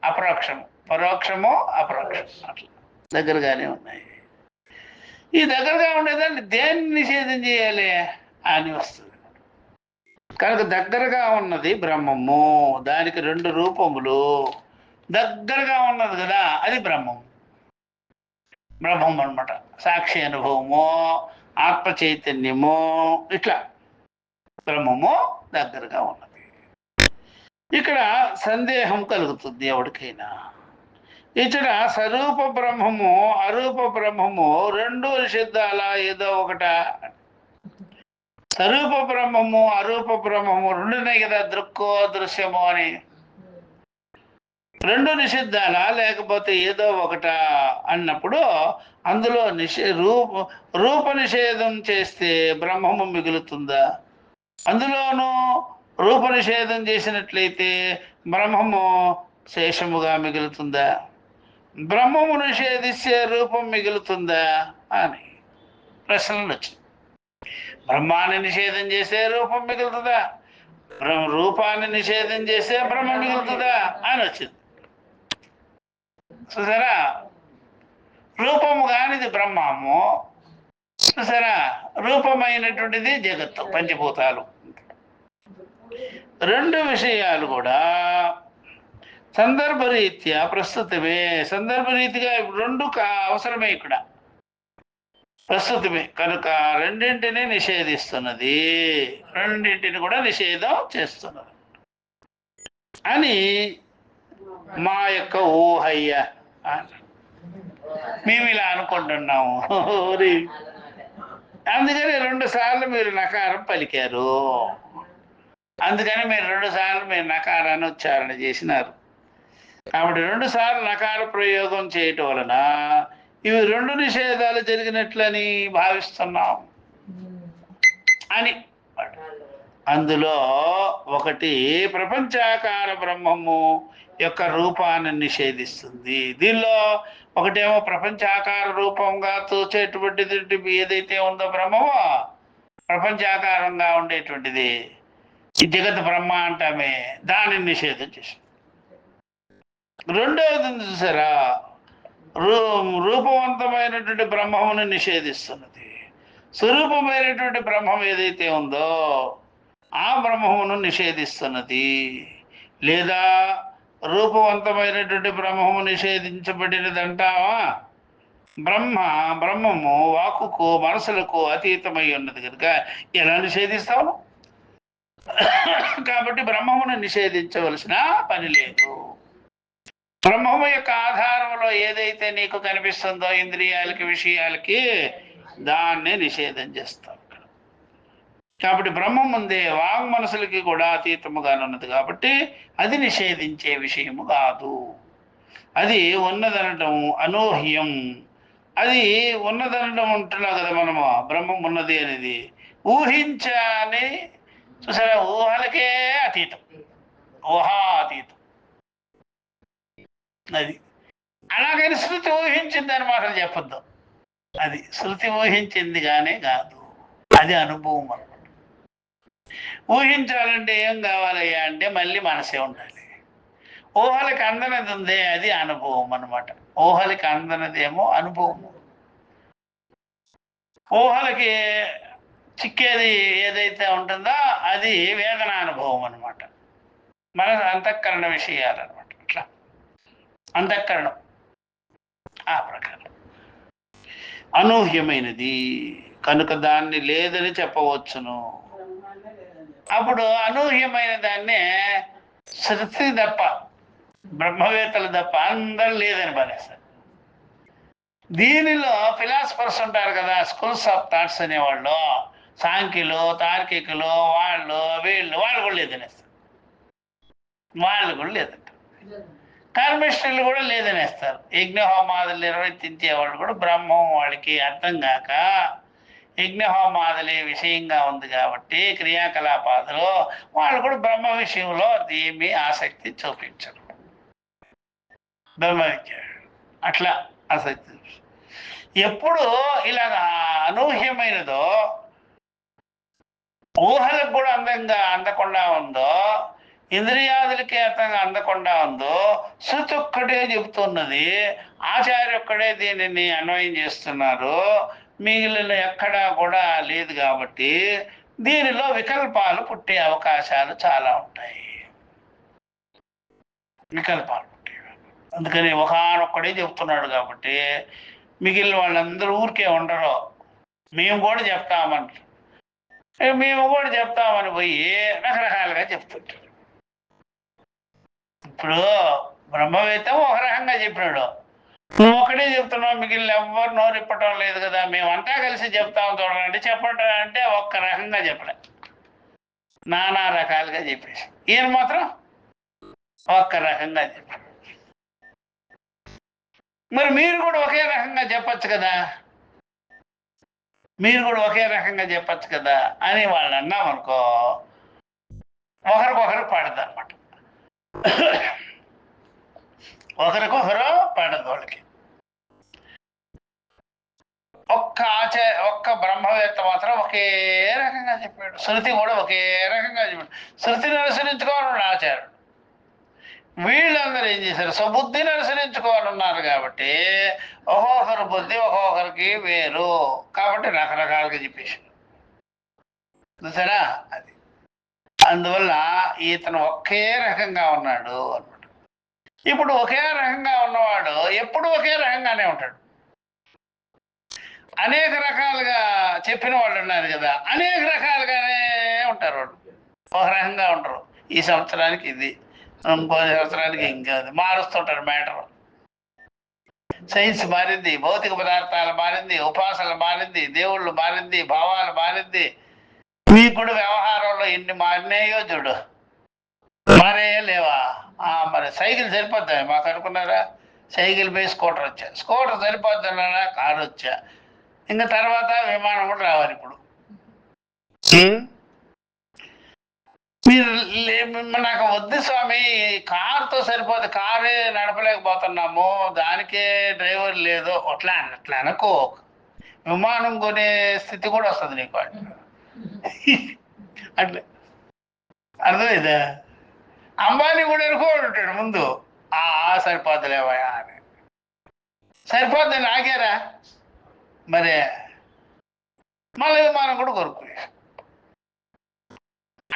అపరోక్షము. పరోక్షము అపరోక్షము అట్లా దగ్గరగానే ఉన్నాయి. ఈ దగ్గరగా ఉండేదాన్ని దేన్ని నిషేధం చేయాలి అని వస్తుంది. కనుక దగ్గరగా ఉన్నది బ్రహ్మము, దానికి రెండు రూపములు. దగ్గరగా ఉన్నది కదా అది బ్రహ్మము. బ్రహ్మం అనమాట. సాక్షి అనుభవము, ఆత్మ చైతన్యము, ఇట్లా బ్రహ్మము దగ్గరగా ఉన్నది. ఇక్కడ సందేహం కలుగుతుంది ఎవరికైనా. ఇచ్చట స్వరూప బ్రహ్మము అరూప బ్రహ్మము రెండు నిషిద్ధాల ఏదో ఒకట. స్వరూప బ్రహ్మము అరూప బ్రహ్మము రెండున్నాయి కదా, దృక్కో దృశ్యము అని. రెండు నిషిద్ధాలా లేకపోతే ఏదో ఒకట అన్నప్పుడు అందులో రూప నిషేధం చేస్తే బ్రహ్మము మిగులుతుందా? అందులోనూ రూప నిషేధం చేసినట్లయితే బ్రహ్మము శేషముగా మిగులుతుందా? బ్రహ్మము నిషేధిస్తే రూపం మిగులుతుందా అని ప్రశ్నలు వచ్చింది. బ్రహ్మాన్ని నిషేధం చేస్తే రూపం మిగులుతుందా? రూపాన్ని నిషేధం చేస్తే బ్రహ్మ మిగులుతుందా అని వచ్చింది. చూసారా, రూపము కానిది బ్రహ్మము, చూసారా రూపమైనటువంటిది జగత్తు, పంచభూతాలు. రెండు విషయాలు కూడా సందర్భరీత్యా ప్రస్తుతమే. సందర్భరీతిగా రెండు అవసరమే, ఇక్కడ ప్రస్తుతమే కనుక రెండింటిని నిషేధిస్తున్నది, రెండింటిని కూడా నిషేధం చేస్తున్నది అని మా యొక్క ఊహయ్య. మేము ఇలా అనుకుంటున్నాము. అందుకని 2 సార్లు మీరు నకారం పలికారు, అందుకని మీరు 2 సార్లు మీరు నకారాన్ని ఉచ్చారణ చేసినారు. కాబట్టి 2 సార్లు నకార ప్రయోగం చేయటం వలన ఇవి 2 నిషేధాలు జరిగినట్లని భావిస్తున్నాం అని. అందులో ఒకటి ప్రపంచాకార బ్రహ్మము యొక్క రూపాన్ని నిషేధిస్తుంది. దీనిలో ఒకటేమో ప్రపంచాకార రూపంగా తోచేటువంటిది ఏదైతే ఉందో బ్రహ్మమో, ప్రపంచాకారంగా ఉండేటువంటిది ఈ జగత్ బ్రహ్మ అంటామే, దానిని నిషేధం చేసింది. రెండవది చూసారా, రూపవంతమైనటువంటి బ్రహ్మమును నిషేధిస్తున్నది. స్వరూపమైనటువంటి బ్రహ్మం ఏదైతే ఉందో ఆ బ్రహ్మమును నిషేధిస్తున్నది. లేదా రూపవంతమైనటువంటి బ్రహ్మము నిషేధించబడినదంటావా? బ్రహ్మము వాక్కుకు మనసులకు అతీతమై ఉన్నది కనుక ఎలా నిషేధిస్తావు? కాబట్టి బ్రహ్మమును నిషేధించవలసిన పని లేదు. బ్రహ్మము యొక్క ఆధారంలో ఏదైతే నీకు కనిపిస్తుందో ఇంద్రియాలకి విషయాలకి, దాన్నే నిషేధం చేస్తావు. కాబట్టి బ్రహ్మం ముందే వాంగ్ మనసులకి కూడా అతీతముగానున్నది కాబట్టి అది నిషేధించే విషయము కాదు. అది ఉన్నదనటం అనూహ్యం. అది ఉన్నదనటం ఉంటున్నావు కదా మనము, బ్రహ్మం ఉన్నది అనేది ఊహించని. చూసారా, ఊహలకే అతీతం, ఊహాతీతం. అది అలాగని శృతి ఊహించింది అని మాటలు చెప్పొద్దు. అది శృతి ఊహించింది కానీ కాదు, అది అనుభవం అనమాట. ఊహించాలంటే ఏం కావాలయ్యా అంటే మళ్ళీ మనసే ఉండాలి. ఊహలకి అందనది ఉందే అది అనుభవం అనమాట. ఊహలకి అందనదేమో అనుభవము. ఊహలకి చిక్కేది ఏదైతే ఉంటుందో అది వేదన అనుభవం అనమాట. మన అంతఃకరణ విషయాలు అనమాట. అట్లా అంతఃకరణం ఆ ప్రకారం అనూహ్యమైనది కనుక దాన్ని లేదని చెప్పవచ్చును. అప్పుడు అనూహ్యమైన దాన్నే శృతి తప్ప, బ్రహ్మవేత్తలు తప్ప అందరూ లేదని పడేస్తారు. దీనిలో ఫిలాసఫర్స్ ఉంటారు కదా, స్కూల్స్ ఆఫ్ థాట్స్ అనేవాళ్ళు, సాంఖ్యులు తార్కికులు వీళ్ళు కూడా లేదనేస్తారు. వాళ్ళు కూడా లేదంట. కర్మిష్ఠులు కూడా లేదనేస్తారు. యజ్ఞహోమాదులు నిర్వర్తించే వాళ్ళు కూడా బ్రహ్మం వాళ్ళకి అర్థం కాక యజ్ఞహోమాదులే విషయంగా ఉంది కాబట్టి క్రియాకలాపాదులు వాళ్ళు కూడా బ్రహ్మ విషయంలో ఏమీ ఆసక్తి చూపించరు. బ్రహ్మ విద్య అట్లా ఆసక్తి ఎప్పుడు ఇలాగ అనూహ్యమైనదో, ఊహలకు కూడా అందకుండా ఉందో, ఇంద్రియాదులకి అర్థంగా అందకుండా ఉందో, శృతి ఒక్కటే చెబుతున్నది, ఆచార్య ఒక్కడే దీనిని అన్వయం చేస్తున్నారు, మిగిలిన ఎక్కడా కూడా లేదు. కాబట్టి దీనిలో వికల్పాలు పుట్టే అవకాశాలు చాలా ఉంటాయి. వికల్పాలు పుట్టే, అందుకని ఒకనొక్కడే చెప్తున్నాడు కాబట్టి మిగిలిన వాళ్ళందరూ ఊరికే ఉండరు. మేము కూడా చెప్తామని పోయి రకరకాలుగా చెప్తుంటారు. ఇప్పుడు బ్రహ్మవేత్త ఒక రకంగా చెప్పినాడు, నువ్వు ఒకటే చెప్తున్నావు, మిగిలిన ఎవ్వరు నోరు ఇప్పటం లేదు కదా, మేమంతా కలిసి చెప్తాం చూడండి చెప్పటం అంటే ఒక్క రకంగా చెప్పలే, నానా రకాలుగా చెప్పేసి ఈయన మాత్రం ఒక్క రకంగా చెప్పాడు. మరి మీరు కూడా ఒకే రకంగా చెప్పచ్చు కదా, మీరు కూడా ఒకే రకంగా చెప్పచ్చు కదా అని వాళ్ళు అన్నామనుకో, ఒకరికొకరు పడదు అనమాట, ఒకరికొకరు పడదు వాళ్ళకి. ఒక్క బ్రహ్మవేత్త మాత్రం ఒకే రకంగా చెప్పాడు, శృతి కూడా ఒకే రకంగా చెప్పాడు. శృతిని అనుసరించుకోవాలన్నాడు ఆచార్యుడు, వీళ్ళందరూ ఏం చేశారు, స్వబుద్ధిని అనుసరించుకోవాలన్నారు కాబట్టి ఒక్కొక్కరు బుద్ధి ఒక్కొక్కరికి వేరు, కాబట్టి రకరకాలుగా చెప్పేసి చూసారా అది. అందువల్ల ఇతను ఒకే రకంగా ఉన్నాడు అనమాట. ఇప్పుడు ఒకే రకంగా ఉన్నవాడు ఎప్పుడు ఒకే రకంగానే ఉంటాడు. అనేక రకాలుగా చెప్పిన వాళ్ళు ఉన్నారు కదా, అనేక రకాలుగానే ఉంటారు వాళ్ళు, ఒక రకంగా ఉంటారు. ఈ సంవత్సరానికి ఇది, ఇంకో సంవత్సరానికి ఇంకాది మారుస్తుంటారు మ్యాటర్. సైన్స్ మారింది, భౌతిక పదార్థాలు మారింది, ఉపాసనలు మారింది, దేవుళ్ళు మారింది, భావాలు మారింది. మీకు కూడా వ్యవహారంలో ఎన్ని మారినాయో చూడు, మారేయో లేవా? మరి సైకిల్ సరిపోద్దా మాకు అనుకున్నారా? సైకిల్ పోయి స్కూటర్ వచ్చా, స్కూటర్ సరిపోద్దన్నారా? కారు వచ్చా, ఇంకా తర్వాత విమానం కూడా రావాలి. ఇప్పుడు మీరు నాకు వద్దు స్వామి, కారుతో సరిపోదు, కారే నడపలేకపోతున్నాము, దానికే డ్రైవర్ లేదు, అట్లా అనుకో, విమానం కొనే స్థితి కూడా వస్తుంది నీకు అట్లా. అర్థమైందా? అంబానీ కూడా అనుకోడు ఉంటాడు ముందు, సరిపోద్దులేవా అని. సరిపోద్దని ఆగారా మరి, మళ్ళీ విమానం కూడా కొనుక్కునే.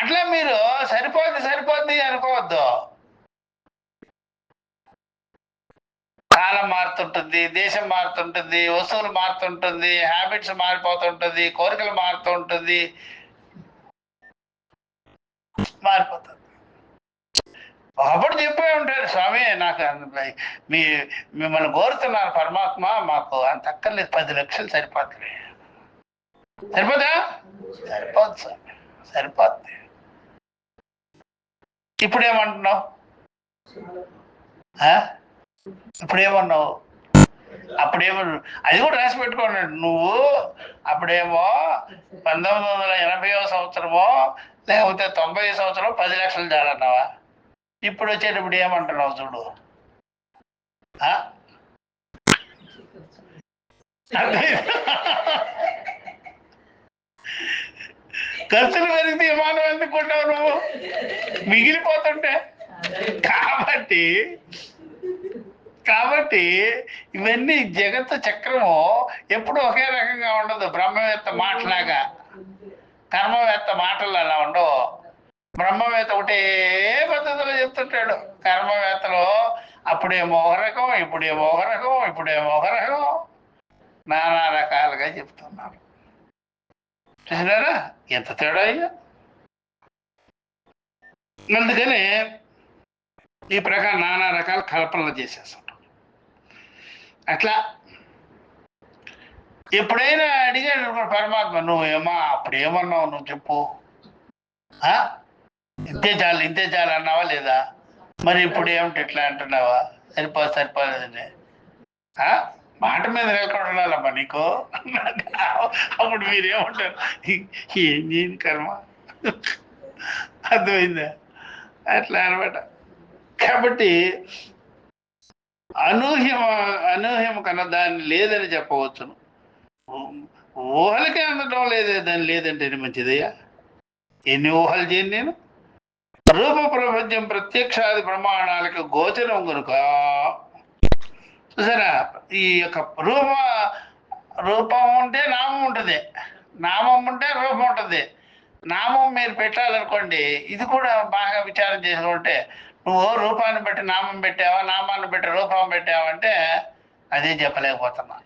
అట్లా మీరు సరిపోద్ది అనుకోవద్దు. కాలం మారుతుంటుంది, దేశం మారుతుంటుంది, వస్తువులు మారుతుంటుంది, హ్యాబిట్స్ మారిపోతుంటుంది, కోరికలు మారుతూ ఉంటుంది, మారిపోతుంది. ఒకప్పుడు చెప్పే ఉంటారు, స్వామి నాకు మిమ్మల్ని కోరుతున్నారు పరమాత్మ, మాకు అంత అక్కర్లేదు, 10 లక్షలు సరిపోతుంది. సరిపోదా? సరిపోద్ది స్వామి, సరిపోద్ది. ఇప్పుడేమంటున్నావు? ఇప్పుడేమన్నావు? అది కూడా రాసి పెట్టుకున్నాడు నువ్వు. అప్పుడేమో 1980వ సంవత్సరమో లేకపోతే 90 సంవత్సరం 10 లక్షలు చాలన్నావా? ఇప్పుడు వచ్చేటప్పుడు ఏమంటున్నావు చూడు. ఖర్చులు పెరిగితే విమానం ఎందుకుంటావు నువ్వు, మిగిలిపోతుంటే. కాబట్టి ఇవన్నీ జగత్తు చక్రము ఎప్పుడు ఒకే రకంగా ఉండదు. బ్రహ్మవేత్త మాటలాగా కర్మవేత్త మాటలు అలా ఉండవు. బ్రహ్మవేత్త ఒకటే పద్ధతిలో చెప్తుంటాడు. కర్మవేత్తలో అప్పుడేమో ఒక రకం, ఇప్పుడేమో ఒక రకం, ఇప్పుడేమో ఒక రకం, నానా రకాలుగా చెప్తున్నారు. చూసినారా ఎంత తేడా అయ్యా. అందుకని ఈ ప్రకారం నానా రకాల కల్పనలు చేసేస్తుంటాం. అట్లా ఎప్పుడైనా అడిగాడు పరమాత్మ, నువ్వేమో అప్పుడేమన్నావు, నువ్వు చెప్పు, ఇంతే చాలు అన్నావా లేదా? మరి ఇప్పుడు ఏమిటి ఇట్లా అంటున్నావా? సరిపోలేదని మాట మీద నిలబడాలమ్మా నీకు. అప్పుడు మీరేమంటారు, ఏం కర్మ. అర్థమైందా? అట్లా అనమాట. కాబట్టి అనూహ్యం కన్నా దాన్ని లేదని చెప్పవచ్చును. ఊహలకే అందడం లేదే, దాన్ని లేదంటే మంచిదయ్యా. ఎన్ని ఊహలు చేయను నేను. రూప ప్రపంచం ప్రత్యక్షాది ప్రమాణాలకు గోచరం కనుక చూసారా, ఈ యొక్క రూపం ఉంటే నామం ఉంటుంది, నామం ఉంటే రూపం ఉంటుంది. నామం మీరు పెట్టాలనుకోండి, ఇది కూడా బాగా విచారం చేసుకుంటే, నువ్వు రూపాన్ని బట్టి నామం పెట్టావా, నామాన్ని బట్టి రూపం పెట్టావంటే అదే చెప్పలేకపోతున్నా.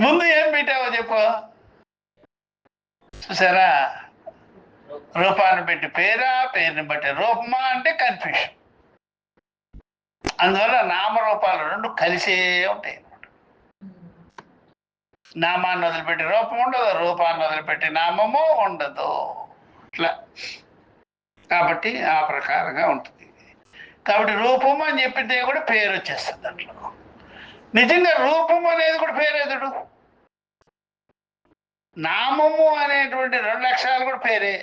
ముందు ఏం పెట్టావో చెప్పు. చూసారా, రూపాన్ని బట్టి పేరా, పేరుని బట్టి రూపమా అంటే కన్ఫ్యూషన్. అందువల్ల నామరూపాలు రెండు కలిసే ఉంటాయి. నామాన్ని వదిలిపెట్టి రూపం ఉండదు, రూపాన్ని వదిలిపెట్టి నామము ఉండదు. ఇట్లా కాబట్టి ఆ ప్రకారంగా ఉంటుంది. కాబట్టి రూపము అని చెప్పితే కూడా పేరు వచ్చేస్తుంది దాంట్లో. నిజంగా రూపము అనేది కూడా పేరేదుడు, నామము అనేటువంటి రెండు అక్షరాలు కూడా పేరే,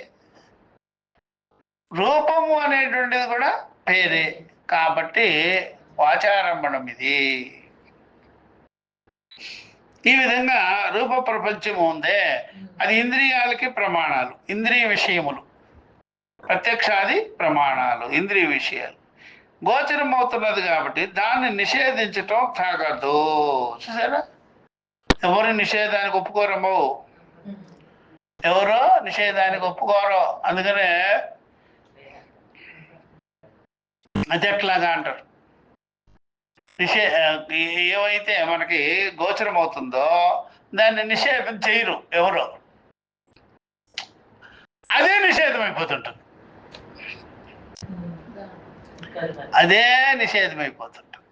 రూపము అనేటువంటిది కూడా పేరే. కాబట్టి వాచారంభణం ఇది. ఈ విధంగా రూప ప్రపంచము ఉందే, అది ఇంద్రియాలకి ప్రమాణాలు, ఇంద్రియ విషయములు, ప్రత్యక్షాది ప్రమాణాలు, ఇంద్రియ విషయాలు గోచరం అవుతున్నది. కాబట్టి దాన్ని నిషేధించటం తాగదు. చూసారా, ఎవరు నిషేధానికి ఒప్పుకోరమ్మో, ఎవరో నిషేధానికి ఒప్పుకోరో. అందుకనే అది ఎట్లాగా అంటారు, ఏవైతే మనకి గోచరం అవుతుందో దాన్ని నిషేధం చేయరు ఎవరో, అదే నిషేధం అయిపోతుంటుంది, అదే నిషేధం అయిపోతుంటుంది.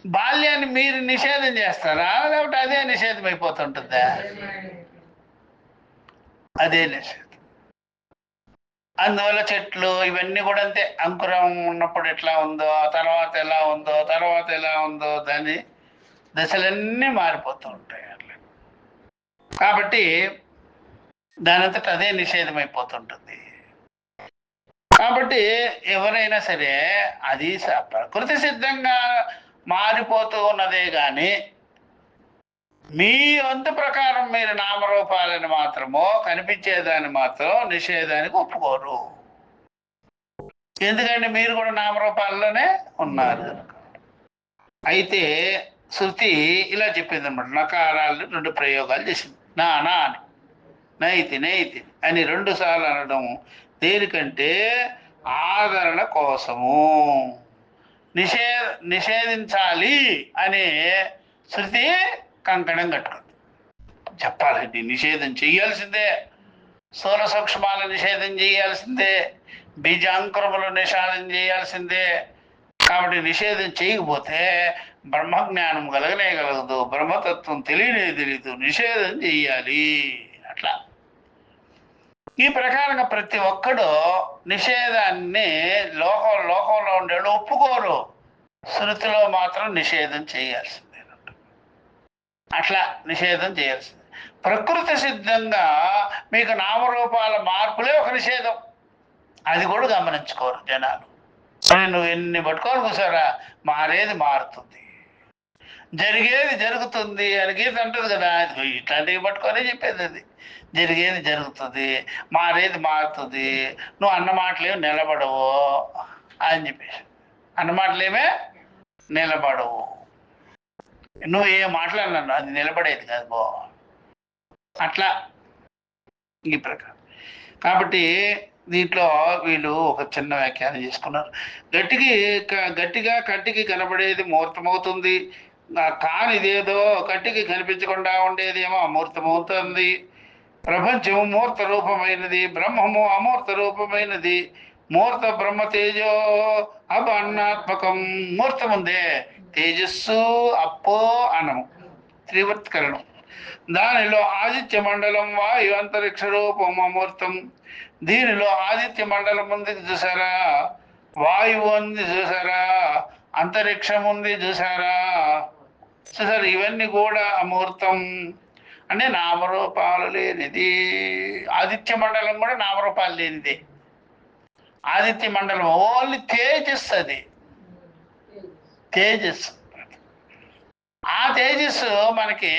బాల్యాన్ని మీరు నిషేధం చేస్తారా, లేకపోతే అదే నిషేధం అయిపోతుంటుందా? అదే నిషేధం. అందువల్ల చెట్లు ఇవన్నీ కూడా అంతే, అంకురం ఉన్నప్పుడు ఎట్లా ఉందో, తర్వాత ఎలా ఉందో, తర్వాత ఎలా ఉందో, దాని దశలన్నీ మారిపోతూ ఉంటాయి అట్లా. కాబట్టి దానంతట అదే నిషేధం అయిపోతుంటుంది. కాబట్టి ఎవరైనా సరే అది ప్రకృతి సిద్ధంగా మారిపోతూ ఉన్నదే కానీ మీ వంతు ప్రకారం మీరు నామరూపాలని మాత్రమో కనిపించేదాన్ని మాత్రం నిషేధానికి ఒప్పుకోరు. ఎందుకంటే మీరు కూడా నామరూపాల్లోనే ఉన్నారు కనుక. అయితే శృతి ఇలా చెప్పింది అనమాట, నకారాలు రెండు ప్రయోగాలు చేసింది. నా అని, నైతి నైతి అని 2 సార్లు అనడం దేనికంటే ఆదరణ కోసము, నిషేధించాలి అనే శృతి కంకణం కట్టుకుంది. చెప్పాలండి, నిషేధం చెయ్యాల్సిందే, స్థూల సూక్ష్మాల నిషేధం చేయాల్సిందే, బీజాంకురములు నిషేధం చేయాల్సిందే. కాబట్టి నిషేధం చేయకపోతే బ్రహ్మజ్ఞానం కలగదు, బ్రహ్మతత్వం తెలియదు, నిషేధం చెయ్యాలి. అట్లా ఈ ప్రకారంగా ప్రతి ఒక్కడు నిషేధాన్ని లోకంలో ఉండేవాడు ఒప్పుకోరు, శృతిలో మాత్రం నిషేధం చేయాల్సిందే. అట్లా నిషేధం చేయాల్సిందే. ప్రకృతి సిద్ధంగా మీకు నామరూపాల మార్పులే ఒక నిషేధం, అది కూడా గమనించుకోరు జనాలు. నువ్వు ఎన్ని పట్టుకోవాలి కూర్చోరా, మారేది మారుతుంది, జరిగేది జరుగుతుంది అని గీత అంటుంది కదా, ఇట్లాంటివి పట్టుకొని చెప్పేది. అది జరిగేది జరుగుతుంది, మారేది మారుతుంది, నువ్వు అన్న మాటలేమి నిలబడవు అని చెప్పేసి. అన్న మాటలేమే నిలబడవు, నువ్వు ఏ మాట్లాడినా అది నిలబడేది కాదు బో. అట్లా ఈ ప్రకారం. కాబట్టి దీంట్లో వీళ్ళు ఒక చిన్న వ్యాఖ్యానం చేసుకున్నారు. గట్టిగా కంటికి కనబడేది మూర్తమవుతుంది, కానిదేదో కంటికి కనిపించకుండా ఉండేదేమో అమూర్తమవుతుంది. ప్రపంచము మూర్త రూపమైనది, బ్రహ్మము అమూర్త రూపమైనది. మూర్త బ్రహ్మ తేజో అన్నాత్మకం. మూర్తముందే తేజస్సు, అప్పో అన్నము, త్రివృత్కరణం. దానిలో ఆదిత్య మండలం వాయు అంతరిక్ష రూపం అమూర్తం. దీనిలో ఆదిత్య మండలం ఉంది చూసారా, వాయువు ఉంది చూసారా, అంతరిక్షం ఉంది చూసారా, ఇవన్నీ కూడా అమూర్తం. అంటే నామరూపాలు లేనిది. ఆదిత్య మండలం కూడా నామరూపాలు లేనిదే. ఆదిత్య మండలం ఓన్లీ తేజస్సు, అది తేజస్సు. ఆ తేజస్సు మనకి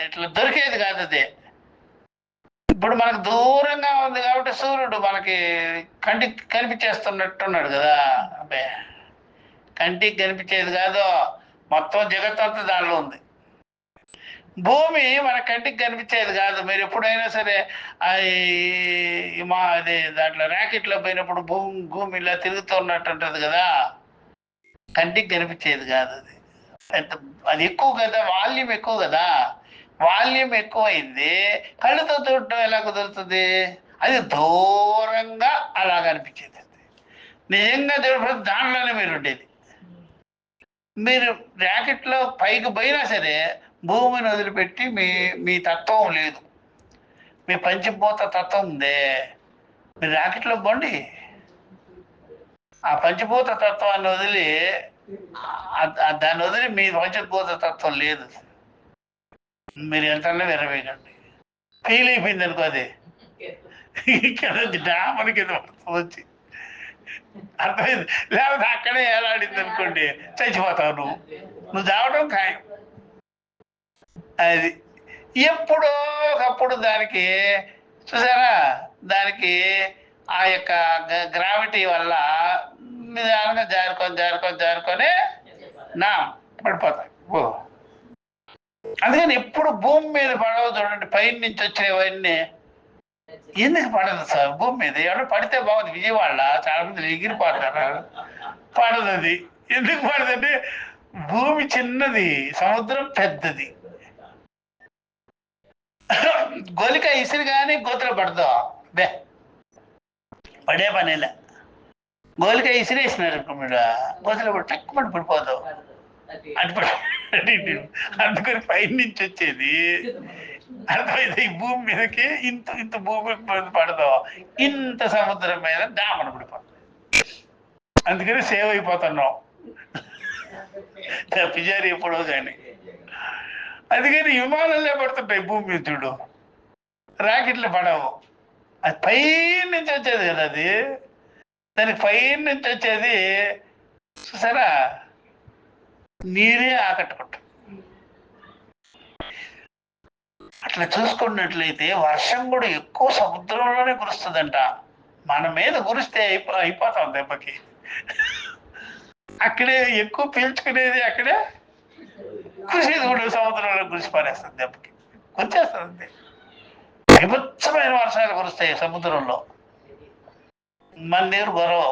ఇట్లా దొరికేది కాదు. అదే ఇప్పుడు మనకు దూరంగా ఉంది కాబట్టి సూర్యుడు మనకి కంటికి కనిపించేస్తున్నట్టున్నాడు కదా. అబ్బే, కంటికి కనిపించేది కాదు, మొత్తం జగత్తంతా దానిలో ఉంది. భూమి మన కంటికి కనిపించేది కాదు. మీరు ఎప్పుడైనా సరే అది దాంట్లో ర్యాకెట్లో పోయినప్పుడు భూమి ఇలా తిరుగుతున్నట్టు ఉంటుంది కదా, కంటికి కనిపించేది కాదు. అది ఎక్కువ కదా, వాల్యూమ్ ఎక్కువ కదా. వాల్యూమ్ ఎక్కువైంది. కళ్ళుతో చూడటం ఎలా కుదురుతుంది? అది దూరంగా అలాగ అనిపించేది. నిజంగా చూడకపోతే దాంట్లోనే మీరు ఉండేది. మీరు ర్యాకెట్లో పైకి పోయినా సరే భూమిని వదిలిపెట్టి మీ మీ తత్వం లేదు, మీ పంచభూత తత్వం ఉందే. మీరు ర్యాకెట్లో పోండి, ఆ పంచభూత తత్వాన్ని వదిలి దాన్ని వదిలి మీ పంచభూత తత్వం లేదు. మీరు ఎంతనే విరవేయకండి. ఫెయిల్ అయిపోయింది అనుకో, అది కింద డామని కింద వచ్చి అర్థమైంది. లేకపోతే అక్కడే ఏలాడింది అనుకోండి, చచ్చిపోతావు. నువ్వు చావడం ఖాయం. అది ఎప్పుడో ఒకప్పుడు దానికి చూసారా, దానికి ఆ యొక్క గ్రావిటీ వల్ల నిదానంగా జారుకొని నా పడిపోతాయి. అందుకని ఎప్పుడు భూమి మీద పడవ చూడండి, పైన నుంచి వచ్చేవన్నీ ఎందుకు పడదు సార్ భూమి మీద? ఎవరో పడితే బాగుంది. విజయవాడలో చాలా మంది ఎగిరిపోతారు, పడదు. అది ఎందుకు పడదంటే భూమి చిన్నది, సముద్రం పెద్దది. గోలిక ఇసిరి కానీ గోతులో పడదు, బే పడే పనిలే. గోలిక ఇసిరేసినారు మీరు, గోతులో పడి తక్కువ పడిపోదు. అందుకని పైన నుంచి వచ్చేది అర్థమైంది. ఈ భూమి మీదకి ఇంత ఇంత భూమి పడదు, ఇంత సముద్రం మీద డామన పడిపోతుంది. అందుకని సేవ్ అయిపోతున్నాం పిజారి ఎప్పుడో కానీ. అందుకని విమానాలే పడుతుంటాయి భూమి మీద చూడు, రాకెట్లు పడవు. అది పైన నుంచి వచ్చేది కదా, అది దానికి పైన నుంచి వచ్చేది చూసారా, నీరే ఆకట్టుకుంటాం. అట్లా చూసుకున్నట్లయితే వర్షం కూడా ఎక్కువ సముద్రంలోనే కురుస్తుందంట. మన మీద కురిస్తే అయిపోతాం దెబ్బకి. అక్కడే ఎక్కువ పీల్చుకునేది, అక్కడే కురిసేది కూడా సముద్రంలో కురిసి పారేస్తుంది, దెబ్బకి వచ్చేస్తుంది. అంతే విభత్సమైన వర్షాలు కురుస్తాయి సముద్రంలో, మన దగ్గర గొరవ.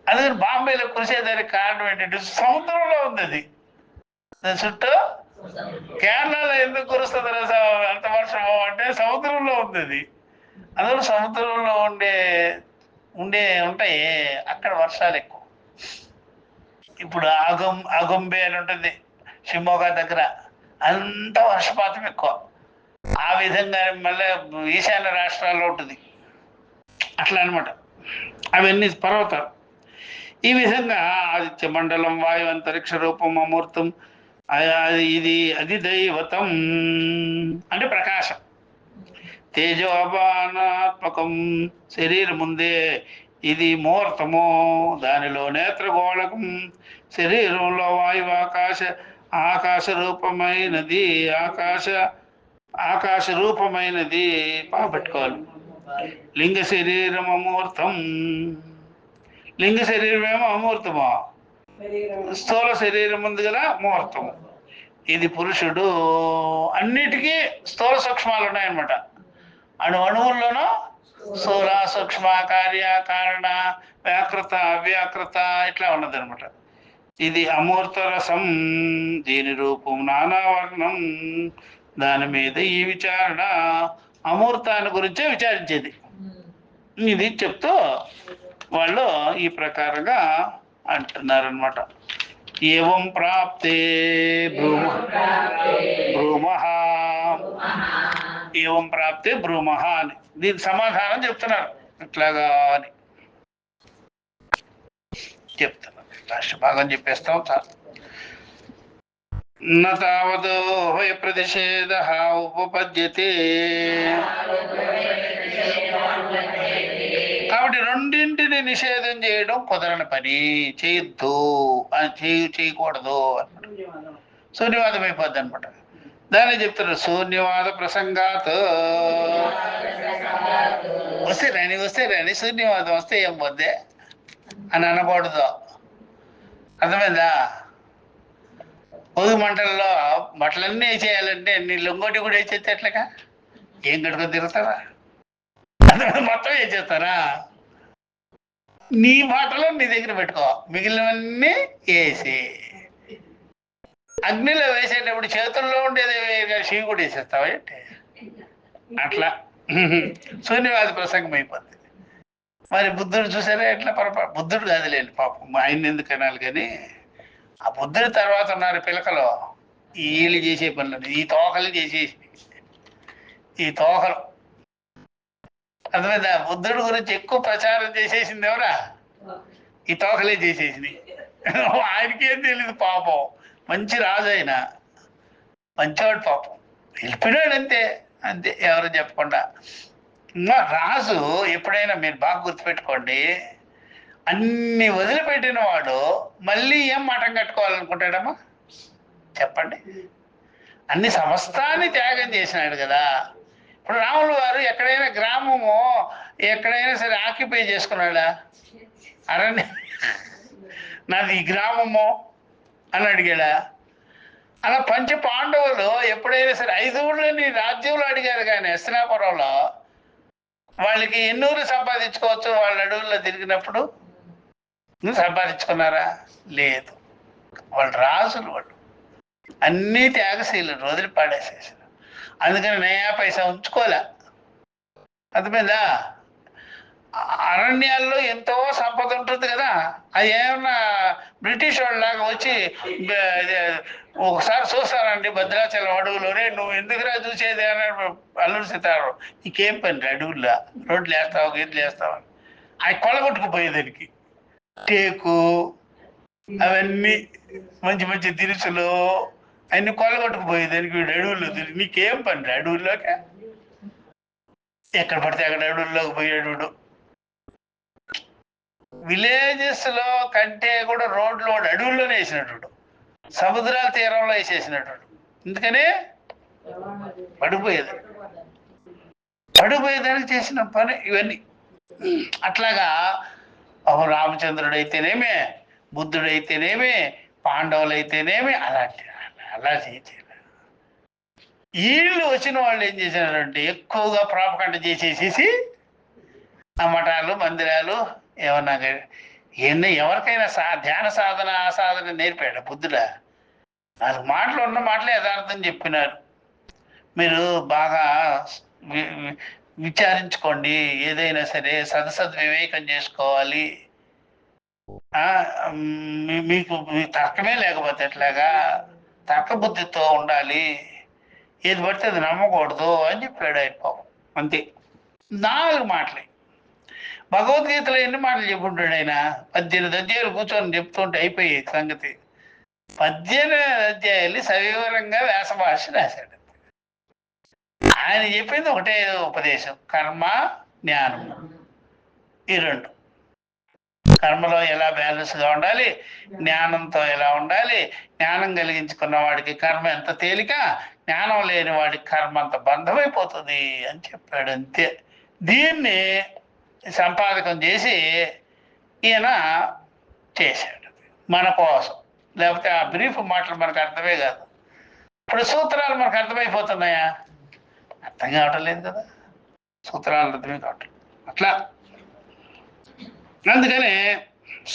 అందుకని బాంబేలో కురిసేదానికి కారణం ఏంటంటే సముద్రంలో ఉంది అది. దాని చుట్టూ కేరళలో ఎందుకు కురుస్తుంది అంత వర్షం అంటే సముద్రంలో ఉంది అది. అందులో సముద్రంలో ఉంటాయి అక్కడ వర్షాలు ఎక్కువ. ఇప్పుడు అగొంబే అని ఉంటుంది షిమోగా దగ్గర, అంత వర్షపాతం ఎక్కువ. ఆ విధంగా మళ్ళీ ఈశాన్య రాష్ట్రాల్లో ఉంటుంది అట్లా అనమాట. అవన్నీ పర్వతాలు. ఈ విధంగా ఆదిత్య మండలం, వాయు, అంతరిక్ష రూపం, అమూర్తం, అది దైవతం అంటే ప్రకాశం. తేజోపానాత్మకం శరీరం ఉందే, ఇది ముహూర్తము. దానిలో నేత్రగోళకం, శరీరంలో వాయువు ఆకాశ రూపమైనది. ఆకాశ రూపమైనది పాపెట్టుకోవాలి. లింగ శరీరం అమూర్తం. లింగ శరీరమేమో అమూర్తమా, స్థూల శరీరం ఉంది కదా ముహూర్తము. ఇది పురుషుడు. అన్నిటికీ స్థూల సూక్ష్మాలు ఉన్నాయన్నమాట. అణువుల్లోనూ స్థూల, సూక్ష్మ, కార్య, కారణ, వ్యాకృత, అవ్యాకృత ఇట్లా ఉన్నది అనమాట. ఇది అమూర్త రసం. దీని రూపం నానావర్ణం. దాని మీద ఈ విచారణ అమూర్తాన్ని గురించే విచారించేది. ఇది చెప్తూ వాళ్ళు ఈ ప్రకారంగా అంటున్నారనమాట. ఏవం ప్రాప్తే భ్రూమః, ఏవం ప్రాప్తే భ్రూమః అని దీని సమాధానం చెప్తున్నారు. ఇట్లాగా అని చెప్తున్నారు. లాస్ట్ భాగం చెప్పేస్తాం సార్. నావదో హయ ప్రతిషేధ ఉపపద్యతే. కాబట్టి రెండింటిని నిషేధం చేయడం కుదరని పని, చేయొద్దు అని చేయకూడదు అనమాట. శూన్యవాదం అయిపోద్ది అనమాట. దాన్ని చెప్తున్నారు. శూన్యవాద ప్రసంగాత్ వస్తే రాని శూన్యవాదం వస్తే ఏం పోద్దే అని అనకూడదు. అర్థమైందా? పొగు మంటల్లో బట్టలన్నీ వేసేయాలంటే నీ లొంగోటి కూడా వేసేస్తే ఎట్లాగా? ఏం కట్టుకొని తిరుగుతారా? మొత్తం వేసేస్తారా? నీ బట్టలు నీ దగ్గర పెట్టుకో, మిగిలినవన్నీ వేసి అగ్నిలో వేసేటప్పుడు చేతుల్లో ఉండేది శివి కూడా వేసేస్తావా ఏంటి? అట్లా శూన్యవాద ప్రసంగం అయిపోద్ది. మరి బుద్ధుడు చూసారా ఎట్లా బుద్ధుడు కాదులేండి పాపం, ఆయన ఎందుకు అనాలి కానీ ఆ బుద్ధుడి తర్వాత ఉన్నారు పిలకలు, వీళ్ళు చేసే పనులు ఈ తోకలు చేసేసి, ఈ తోకలు అర్థమైందా? బుద్ధుడి గురించి ఎక్కువ ప్రచారం చేసేసింది ఎవరా? ఈ తోకలే చేసేసినాయి. ఆయనకేం తెలీదు పాపం, మంచి రాజు అయినా మంచివాడు పాపం, వెళ్ళిపోయాడు అంతే. అంతే, ఎవరు చెప్పకుండా. రాజు ఎప్పుడైనా మీరు బాగా గుర్తుపెట్టుకోండి, అన్ని వదిలిపెట్టిన వాడు మళ్ళీ ఏం మఠం కట్టుకోవాలనుకుంటాడమ్మా చెప్పండి? అన్ని సమస్తాన్ని త్యాగం చేసినాడు కదా. ఇప్పుడు రాములు వారు ఎక్కడైనా గ్రామము ఎక్కడైనా సరే ఆక్యుపై చేసుకున్నాడా? అరణ్య నాది ఈ గ్రామము అని అడిగాడా? అలా పంచ పాండవులు ఎప్పుడైనా సరే 5 ఊళ్ళని రాజ్యంలో అడిగారు కానీ హస్తినాపురంలో వాళ్ళకి ఎన్నూరు సంపాదించుకోవచ్చు వాళ్ళ అడవుల్లో తిరిగినప్పుడు? సంపాదించుకున్నారా? లేదు. వాళ్ళు రాజులు, వాళ్ళు అన్నీ త్యాగశీలు వదిలి పాడేసేసారు. అందుకని నయా పైసా ఉంచుకోలే. అర్థమైందా? అరణ్యాల్లో ఎంతో సంపద ఉంటుంది కదా, అది ఏమన్నా బ్రిటిష్ వాళ్ళలాగా వచ్చి ఒకసారి చూస్తానండి భద్రాచలం అడవులోనే, నువ్వు ఎందుకురా చూసేది అని అల్లూరు సీతారు, నీకేం పని అడవుల్లో రోడ్లు వేస్తావు గీతలు వేస్తావు అని అవి కొలగొట్టుకుపోయేదానికి. టేకు అవన్నీ మంచి మంచి దినుసులు అన్ని కొలగొట్టుకుపోయేదానికి వీడు అడవుల్లో తిరిగి, నీకేం పని అడవుల్లోకి? ఎక్కడ పడితే అక్కడ అడవుల్లోకి పోయేడు. విలేజెస్ లో కంటే కూడా రోడ్లో అడవుల్లోనే వేసినట్టు, సముద్రాల తీరంలో వేసేసినట్టు. ఎందుకనే పడిపోయేదానికి చేసిన పని ఇవన్నీ. అట్లాగా రామచంద్రుడైతేనేమే, బుద్ధుడైతేనేమే, పాండవులైతేనేమి అలా చేయలేదు. వీళ్ళు వచ్చిన వాళ్ళు ఏం చేశారంటే ఎక్కువగా ప్రాపకండ చేసేసేసి ఆ మఠాలు మందిరాలు ఏమన్నా ఎవరికైనా ధ్యాన సాధన ఆసాధన నేర్పాడు బుద్ధుడా? 4 మాటలు ఉన్న మాటలే యథార్థం చెప్పినారు. మీరు బాగా విచారించుకోండి, ఏదైనా సరే సద్వివేకం చేసుకోవాలి. మీకు తర్కమే లేకపోతే ఎట్లాగా? తర్క బుద్ధితో ఉండాలి, ఏది పడితే అది నమ్మకూడదు అని చెప్పాడు ఆయన పాపం. అంతే, 4 మాటలే. భగవద్గీతలో ఎన్ని మాటలు చెప్పుంటాడు ఆయన? 18 అధ్యాయులు కూర్చొని చెప్తుంటే అయిపోయి సంగతి. 18 అధ్యాయులు సవివరంగా వ్యాస భాష రాశాడు. ఆయన చెప్పింది ఒకటే ఉపదేశం, కర్మ జ్ఞానం. ఈ 2 కర్మలో ఎలా బ్యాలెన్స్గా ఉండాలి, జ్ఞానంతో ఎలా ఉండాలి. జ్ఞానం కలిగించుకున్న వాడికి కర్మ ఎంత తేలిక, జ్ఞానం లేని వాడికి కర్మ అంత బంధమైపోతుంది అని చెప్పాడు. అంతే. దీన్ని సంపాదకం చేసి ఈయన చేశాడు మన కోసం. లేకపోతే ఆ బ్రీఫ్ మాటలు మనకు అర్థమే కాదు. ఇప్పుడు సూత్రాలు మనకు అర్థమైపోతున్నాయా? అర్థం కావటం లేదు కదా, సూత్రాలు అర్థమే కావటం. అట్లా అందుకనే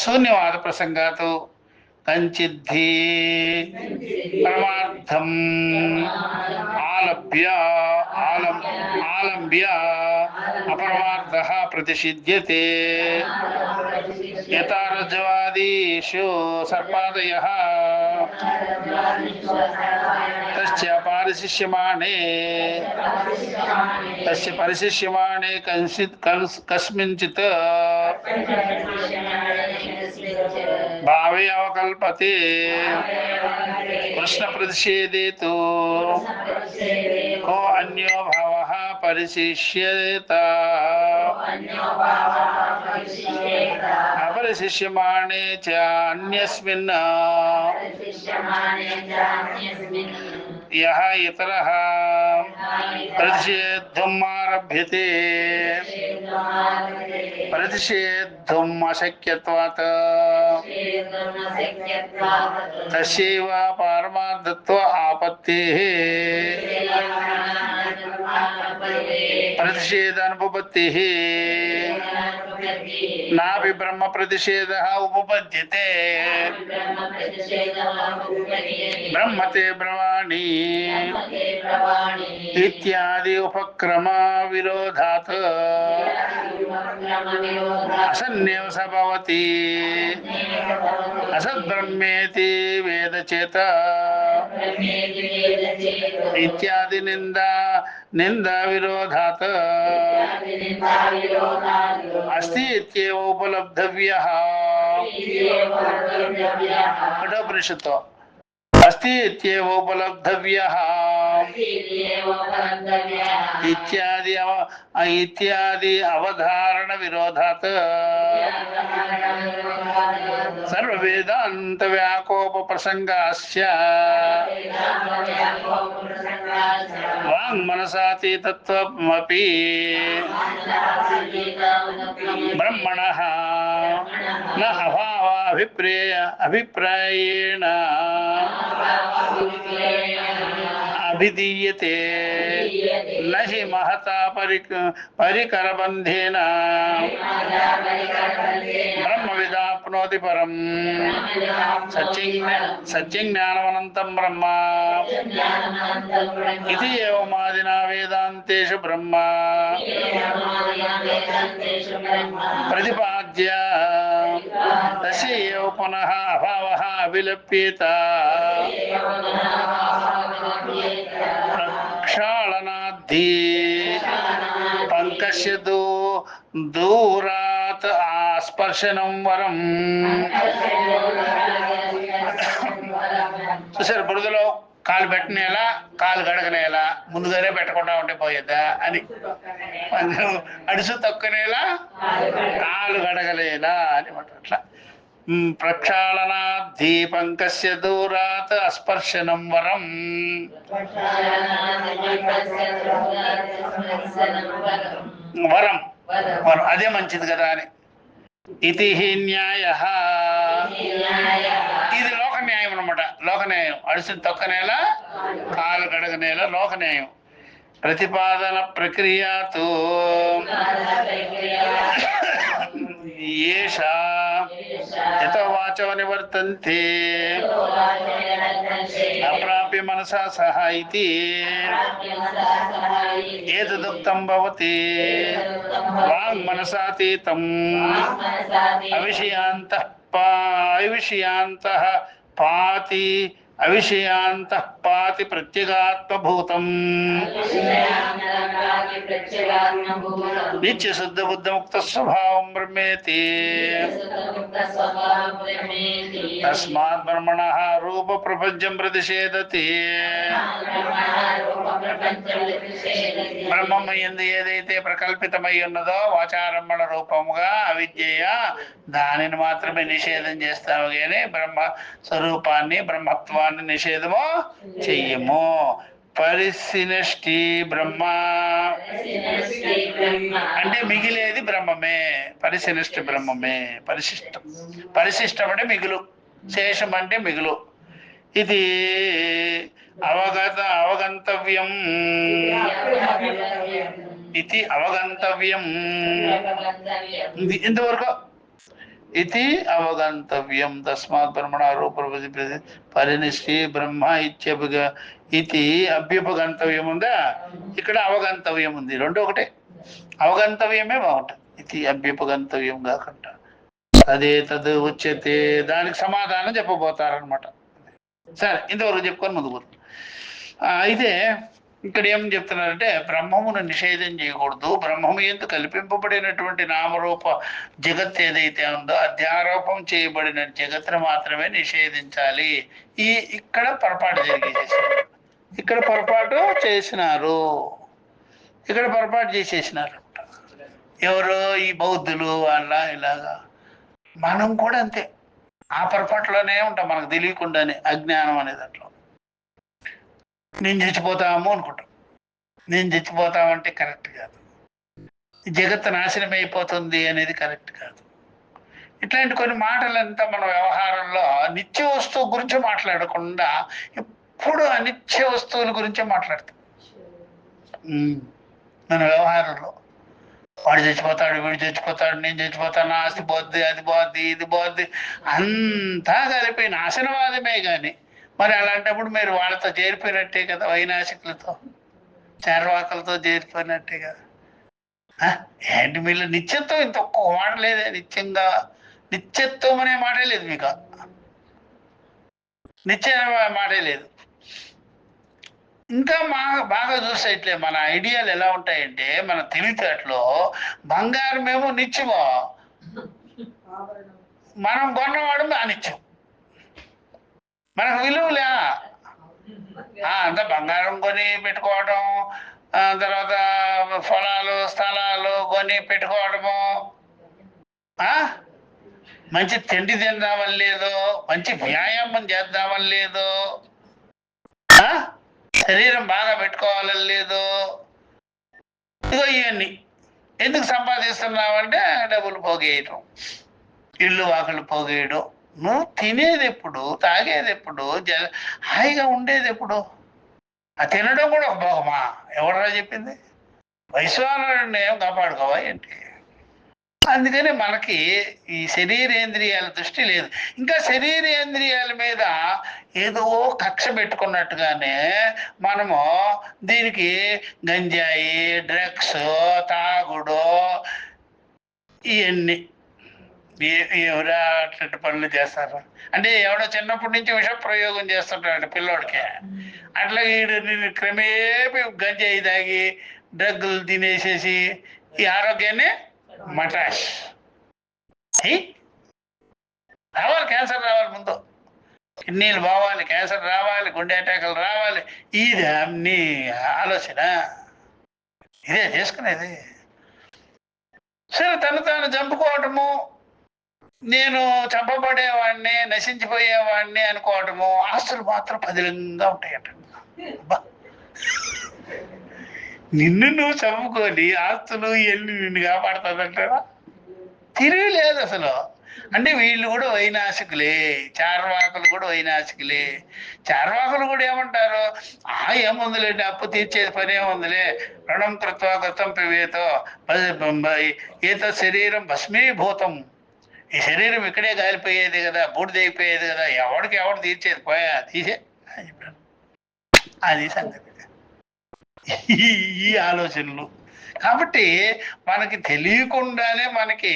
శూన్యవాద ప్రసంగాతు కంచిద్ధి పరమార్థం ఆలంబ్య అపరమార్థ ప్రతిషిధ్యతే. యథారజ్వాదీషు సర్పాదయః తస్య పరిశిష్యమాణే కస్మించిత్ భావే అవకల్పతే కృష్ణ ప్రతిషేధే తు కో అన్యో భావః పరిశిష్యేత అపరిశిష్యమాణే చ అన్యస్మిన్ యః ఇతరః ప్రతిషేద్ధుం ఆరభ్యతే ప్రతిషేద్ధుం అశక్యత్వాత్ తస్యైవ పారమార్థత్వ ఆపత్తేః ప్రతిషేధానుపపత్తేః నాభి బ్రహ్మ ప్రతిషేధ ఉపపద్యతే బ్రహ్మతే బ్రవాణి ఇత్యాది ఉపక్రమ విరోధాత్ అసన్నేవ సభవతి అసద్బ్రహ్మేతి వేదచేత ఇత్యాది నిందా విరోధాత్ అస్తి ఇత్యేవ ఉపలబ్ధవ్యః. కఠోపనిషత్తు అస్తి ఇత్యేవ ఉపలబ్ధవ్యః ఇత్యాది అవధారణ విరోధాత్ సర్వవేదాంత వ్యాకోప ప్రసంగాస్య వాంగ్మనసాతీతత్వమపి బ్రహ్మణః న అభిప్రాయేణ అభిధీయతే నహి మహతా పరికరబంధేన బ్రహ్మవిదాప్నోతి పరం సత్యజ్ఞానమనంతం బ్రహ్మ ఇది ఏవమాదినా వేదాంతేషు బ్రహ్మ ప్రతిపాద్య తస్య ఏవ పునః అభావః అభిలప్యేత ప్రక్షాళనాద్ధి పంకస్య దూరాత్ ఆస్పర్శనం వరం. చూసారు, బురదలో కాలు పెట్టనేలా కాలు గడగనేలా ముందుగానే పెట్టకుండా ఉంటే పోయేదా అని, అడుసు తక్కునేలా కాలు గడగలేలా అని అట్లా. ప్రక్షాళనాద్ధి పంకస్య దూరాత్ అస్పర్శనం వరం. వరం వరం అదే మంచిది కదా అని. ఇది న్యాయః, ఇది లోక న్యాయం అనమాట. లోక న్యాయం అడుసుని తొక్కనేలా కాలు గడగనేలా లోక న్యాయం. ప్రతిపాదన ప్రక్రియతో ఏషా యతో వాచో నివర్తంతే అప్రాప్య మనసా సహ ఇతి ఏతదుక్తం భవతి. వాంగ్మనసాతీతం అవిషయాంతః పాతి ప్రత్యేగాత్మభూతం నిత్య శుద్ధ బుద్ధ ముక్త స్వభావం బ్రహ్మేతి. తస్మాత్ బ్రహ్మణః రూప ప్రపంచం ప్రతిషేధతి. బ్రహ్మము యందు ఏదైతే ప్రకల్పితమై ఉన్నదో వాచారంభణ రూపముగా అవిద్యయ దానిని మాత్రమే నిషేధం చేస్తాము కానీ బ్రహ్మ స్వరూపాన్ని బ్రహ్మత్వాన్ని నిషేధము చెయ్యము. పరిసినష్టి బ్రహ్మ అంటే మిగిలేది బ్రహ్మమే. పరిసినష్టి బ్రహ్మమే. పరిశిష్టం అంటే మిగులు, శేషం అంటే మిగులు. ఇది అవగంతవ్యం. ఇది అవగంతవ్యం. ఇంతవరకు ఇది అవగంతవ్యం. తస్మాత్ బ్రహ్మణ రూప పరినిష్టి బ్రహ్మ ఇది అభ్యుపగంతవ్యం ఉందా, ఇక్కడ అవగంతవ్యం ఉంది. రెండు ఒకటే. అవగంతవ్యమే బాగుంటుంది. ఇది అభ్యుపగంతవ్యం కాకుండా అదే తదు ఉచ్యతే దానికి సమాధానం చెప్పబోతారనమాట. సరే, ఇంతవరకు చెప్పుకొని ముందుకు. అయితే ఇక్కడ ఏం చెప్తున్నారంటే బ్రహ్మమును నిషేధం చేయకూడదు. బ్రహ్మము ఎందుకు కల్పింపబడినటువంటి నామరూప జగత్ ఏదైతే ఉందో అధ్యారోపం చేయబడిన జగత్తును మాత్రమే నిషేధించాలి. ఇక్కడ పొరపాటు ఇక్కడ పొరపాటు చేసేసినారు. ఎవరు? ఈ బౌద్ధులు అలా ఇలాగా. మనం కూడా అంతే, ఆ పొరపాటులోనే ఉంటాం మనకు తెలియకుండానే. అజ్ఞానం అనే దాంట్లో నేను చచ్చిపోతాము అనుకుంటాం. నేను చచ్చిపోతామంటే కరెక్ట్ కాదు. జగత్తు నాశనం అయిపోతుంది అనేది కరెక్ట్ కాదు. ఇట్లాంటి కొన్ని మాటలంతా మన వ్యవహారంలో నిత్య వస్తువు గురించి మాట్లాడకుండా ఎప్పుడు అనిత్య వస్తువుల గురించే మాట్లాడతాం మన వ్యవహారంలో. వాడు చచ్చిపోతాడు, వీడు చచ్చిపోతాడు, నేను చచ్చిపోతాను, ఆస్తి పోద్ది, అది పోద్ది, ఇది పోద్ది, అంతా కలిపి నాశనవాదమే. కానీ మరి అలాంటప్పుడు మీరు వాళ్ళతో చేరిపోయినట్టే కదా, వైనాశికులతో చార్వాకులతో చేరిపోయినట్టే కదా. ఏంటి మీరు నిత్యత్వం ఇంత ఒక్క మాట లేదే, నిత్యంగా నిత్యత్వం అనే మాటే లేదు మీకు, నిత్య మాటే లేదు. ఇంకా బాగా చూస్తే ఇట్లే మన ఐడియాలు ఎలా ఉంటాయంటే, మన తెలివితేటలో బంగారమేమో నిత్యమో, మనం కొన్నవాడు అనిత్యం, మనకు విలువలే. అంత బంగారం కొని పెట్టుకోవడం, తర్వాత పొలాలు స్థలాలు కొని పెట్టుకోవడము, మంచి తిండి తిందామని లేదు, మంచి వ్యాయామం చేద్దామని లేదు, శరీరం బాగా పెట్టుకోవాలని లేదు. ఇగో ఇవన్నీ ఎందుకు సంపాదిస్తున్నావంటే డబ్బులు పోగేయటం, ఇల్లు వాకిళ్ళు పోగేయడం. నువ్వు తినేది ఎప్పుడు, తాగేది ఎప్పుడు, హాయిగా ఉండేది ఎప్పుడు? ఆ తినడం కూడా ఒక భోగమా? ఎవడరా చెప్పింది? వైశ్వానరుడిని ఏం కాపాడుకోవా ఏంటి? అందుకని మనకి ఈ శరీరేంద్రియాల దృష్టి లేదు. ఇంకా శరీరేంద్రియాల మీద ఏదో కక్ష పెట్టుకున్నట్టుగానే మనము దీనికి గంజాయి, డ్రగ్స్, తాగుడు, ఇవన్నీ ఎవరా అట్లాంటి పనులు చేస్తారు. అంటే ఎవడో చిన్నప్పటి నుంచి విష ప్రయోగం చేస్తుంటాడు పిల్లోడికి, అట్లా వీడు క్రమేపీ గంజాయి తాగి డ్రగ్గులు తినేసేసి ఈ ఆరోగ్యాన్ని మటాష్ రావాలి, క్యాన్సర్ రావాలి, ముందు కిడ్నీలు పోవాలి, క్యాన్సర్ రావాలి, గుండె అటాకులు రావాలి. ఇది అన్ని ఆలోచన, ఇదే చేసుకునేది. సరే, తను తాను చంపుకోవటము, నేను చంపబడేవాడిని, నశించిపోయేవాడిని అనుకోవటము, ఆస్తులు మాత్రం పదిలంగా ఉంటాయట. నిన్ను నువ్వు చంపుకొని ఆస్తులు ఇవన్నీ నిన్ను కాపాడుతుందంటారా? తిరిగి లేదు అసలు. అంటే వీళ్ళు కూడా వైనాశికులే, చార్వాకులు కూడా వైనాశికులే. చార్వాకులు కూడా ఏమంటారు, ఏముందిలేండి, అప్పు తీర్చేది పని ఏముందిలే, రుణం కృత్వా కృతం పివేతో ఏతో శరీరం భస్మీభూతం, ఈ శరీరం ఇక్కడే కాలిపోయేది కదా, బూడిదైపోయేది కదా, ఎవడికి ఎవడు తీర్చేది, పోయా తీసే అని చెప్పాడు. అది సంగతి, ఈ ఆలోచనలు. కాబట్టి మనకి తెలియకుండానే మనకి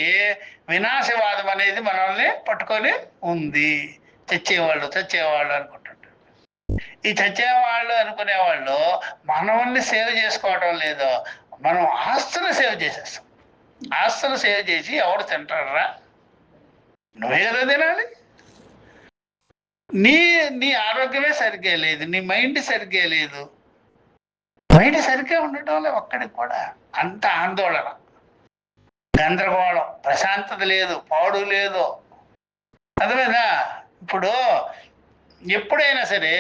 వినాశవాదం అనేది మనల్ని పట్టుకొని ఉంది. చచ్చేవాళ్ళు అనుకుంటుంటారు. ఈ చచ్చేవాళ్ళు అనుకునేవాళ్ళు మనల్ని సేవ్ చేసుకోవటం లేదు, మనం ఆస్తులు సేవ్ చేసేస్తాం. ఆస్తులు సేవ్ చేసి ఎవడు తింటారా? నువ్వే కదా తినాలి. నీ ఆరోగ్యమే సరిగ్గా లేదు, నీ మైండ్ సరిగ్గా లేదు. మైండ్ సరిగ్గా ఉండటంలో ఒక్కడికి కూడా అంత ఆందోళన, గందరగోళం, ప్రశాంతత లేదు, పాడు లేదు. అర్థమైందా? ఇప్పుడు ఎప్పుడైనా సరే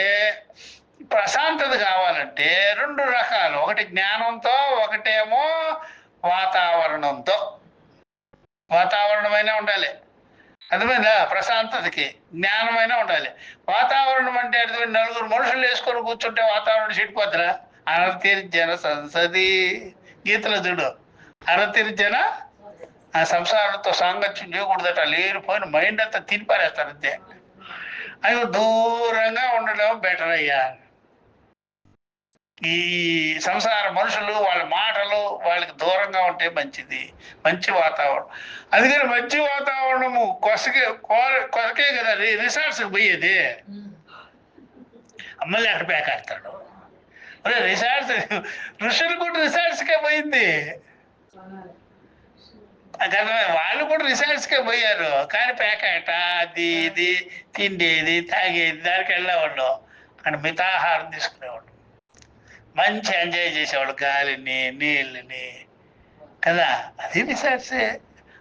ప్రశాంతత కావాలంటే రెండు రకాలు, ఒకటి జ్ఞానంతో, ఒకటేమో వాతావరణంతో. వాతావరణమైనా ఉండాలి, అర్థమైందా? ప్రశాంతతకి జ్ఞానమైనా ఉండాలి. వాతావరణం అంటే నలుగురు మనుషులు వేసుకొని కూర్చుంటే వాతావరణం చెడిపోద్దురా. అరతిర్జన సంసది, గీతలో చూడు, అరతిర్జన ఆ సంసారంతో సాంగత్యం చేయకూడదట, లేనిపోయిన మైండ్ అంతా తినిపారేస్తారు అంతే. అవి దూరంగా ఉండడం బెటర్ అయ్యా. ఈ సంసార మనుషులు, వాళ్ళ మాటలు వాళ్ళకి దూరంగా ఉంటే మంచిది, మంచి వాతావరణం. అందుకని మంచి వాతావరణము కొరకే కదా రిసార్ట్స్కి పోయేది. మళ్ళీ అక్కడ పేకాడతాడు. రిసార్ట్స్, ఋషులు కూడా రిసార్ట్స్కే పోయింది కదా, వాళ్ళు కూడా రిసార్ట్స్కే పోయారు. కానీ పేకాట, అది ఇది తిండేది, తాగేది, దానికి వెళ్ళేవాళ్ళు. అక్కడ మితాహారం తీసుకునేవాళ్ళు, మంచి ఎంజాయ్ చేసేవాళ్ళు, గాలిని నీళ్ళని కదా. అది రిసార్ట్సే,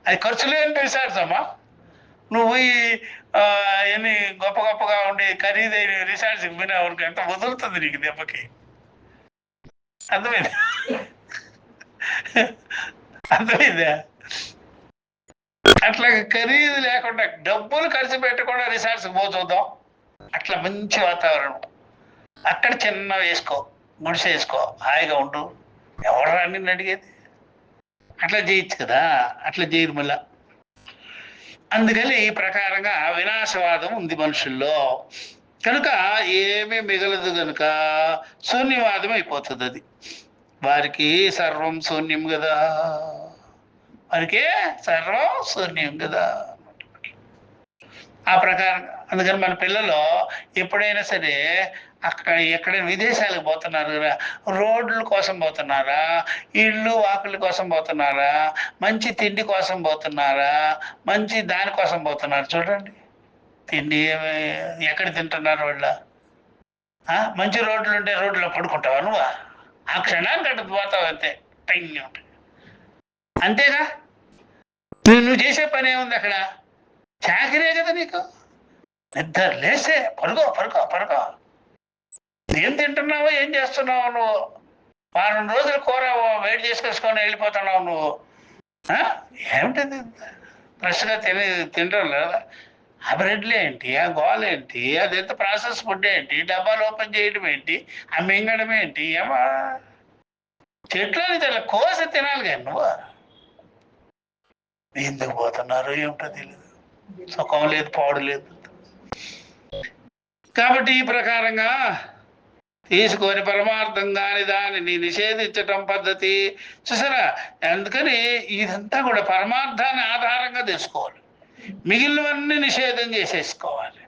అది ఖర్చు లేని రిసార్ట్స్ అమ్మా. నువ్వు పోయి ఎన్ని గొప్ప గొప్పగా ఉండే ఖరీదైన రిసార్ట్స్కి పోయినావు, ఎంత వదులుతుంది నీకు దెబ్బకి. అర్థమైందా? అర్థమైందా? అట్లా ఖరీదు లేకుండా, డబ్బులు ఖర్చు పెట్టకుండా రిసార్ట్స్కి పోచూద్దాం. అట్లా మంచి వాతావరణం, అక్కడ చిన్న వేసుకో, గుడిసె వేసుకో, హాయిగా ఉండు. ఎవరు నిన్ను అడిగేది? అట్లా చేయొచ్చు కదా, అట్లా చేయరు మళ్ళా. అందుకని ఈ ప్రకారంగా వినాశవాదం ఉంది మనుషుల్లో. కనుక ఏమీ మిగలదు కనుక శూన్యవాదం అయిపోతుంది. అది వారికి సర్వం శూన్యం కదా, వారికి సర్వం శూన్యం కదా. ఆ ప్రకారంగా అందుకని మన పిల్లలు ఎప్పుడైనా సరే అక్కడ ఎక్కడైనా విదేశాలకు పోతున్నారు కదా, రోడ్ల కోసం పోతున్నారా, ఇళ్ళు వాకిళ్ళ కోసం పోతున్నారా, మంచి తిండి కోసం పోతున్నారా, మంచి దానికోసం పోతున్నారు చూడండి. తిండి ఎక్కడ తింటున్నారు వాళ్ళు? మంచి రోడ్లు ఉంటే రోడ్లో పడుకుంటావా నువ్వు? ఆ క్షణానికి అటు పోతావు అంతే, టైం ఉంటుంది అంతేగా. నువ్వు చేసే పని ఏముంది అక్కడ? చాకరే కదా నీకు. నిద్ర లేస్తే పడుకో పడుకో పడుకో. ఏం తింటున్నావో ఏం చేస్తున్నావు నువ్వు? వారం రోజులు కూర వేడి చేసుకొని వెళ్ళిపోతున్నావు నువ్వు. ఏమిటది ఫ్రెష్గా తినడం లేదా? ఆ బ్రెడ్లు ఏంటి, ఆ గోల్ ఏంటి, అది ఎంత ప్రాసెస్ ఫుడ్ ఏంటి, డబ్బాలు ఓపెన్ చేయడం ఏంటి, ఆ మింగడం ఏంటి? ఏమో చెట్లని తెల్ల కోసి తినాలి కానీ నువ్వు ఎందుకు పోతున్నారు ఏమిటో తెలియదు. సుఖం లేదు, పాడు లేదు. కాబట్టి ఈ ప్రకారంగా తీసుకొని పరమార్థం కాని దానిని నిషేధించటం పద్ధతి చూసారా. అందుకని ఇదంతా కూడా పరమార్థాన్ని ఆధారంగా తెలుసుకోవాలి, మిగిలినవన్నీ నిషేధం చేసేసుకోవాలి.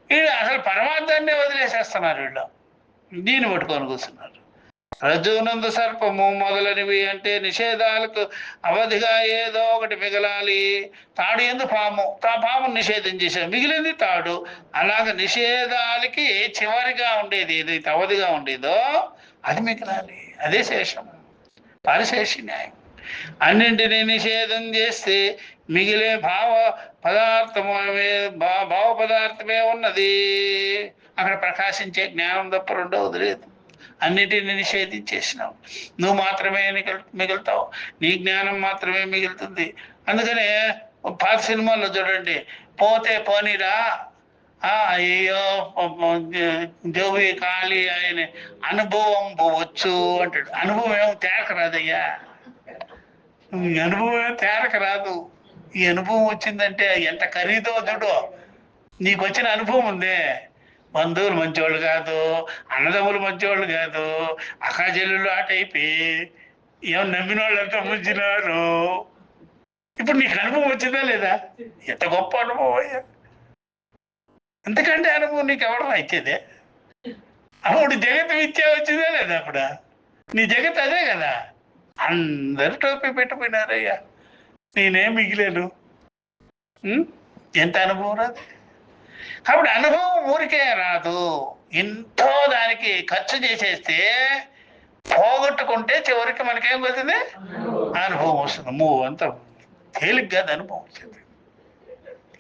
వీళ్ళు అసలు పరమార్థాన్ని వదిలేసేస్తున్నారు, వీళ్ళు దీన్ని పట్టుకొని కూర్చున్నారు. రజ్జునందు సర్పము మొదలనివి అంటే నిషేధాలకు అవధిగా ఏదో ఒకటి మిగలాలి. తాడు ఎందు పాము, పామును నిషేధం చేశారు, మిగిలింది తాడు. అలాగ నిషేధాలకి చివరిగా ఉండేది ఏదైతే అవధిగా ఉండేదో అది మిగలాలి, అదే శేషం, పరిశేషి న్యాయం. అన్నింటినీ నిషేధం చేస్తే మిగిలే భావ పదార్థమే ఉన్నది. అక్కడ ప్రకాశించే జ్ఞానం తప్ప రెండవది లేదు. అన్నిటిని నిషేధించేసినావు, నువ్వు మాత్రమే మిగులుతావు, నీ జ్ఞానం మాత్రమే మిగులుతుంది. అందుకనే పాత సినిమాల్లో చూడండి, పోతే పోనీరా, అయ్యో జోవి కాళీ ఆయన అనుభవం పోవచ్చు అంటాడు. అనుభవం ఏమో తేరక రాదయ్యా, అనుభవం ఏమో తేరక రాదు. ఈ అనుభవం వచ్చిందంటే ఎంత ఖరీదో చూడు. నీకు వచ్చిన అనుభవం ఉందే, బంధువులు మంచివాళ్ళు కాదు, అన్నదమ్ములు మంచివాళ్ళు కాదు, అక్కాచెల్లెళ్ళు ఆ టైపే, ఏమో నమ్మిన వాళ్ళంతా ముంచినారు. ఇప్పుడు నీకు అనుభవం వచ్చిందా లేదా? ఎంత గొప్ప అనుభవం అయ్యా. ఎందుకంటే అనుభవం నీకు ఎవడన్నా ఇచ్చేదే? అప్పుడు జగత్ విద్య వచ్చిందా లేదా? అప్పుడు నీ జగత్ అదే కదా. అందరు టోపీ పెట్టిపోయినారయ్యా, నేనేం మిగిలేను. ఎంత అనుభవం రాదు. కాబట్టి అనుభవం ఊరికే రాదు, ఎంతో దానికి ఖర్చు చేసేస్తే పోగొట్టుకుంటే చివరికి మనకేం వస్తుంది? అనుభవం వస్తుంది. అంత తేలిగ్గా అనుభవం వచ్చింది.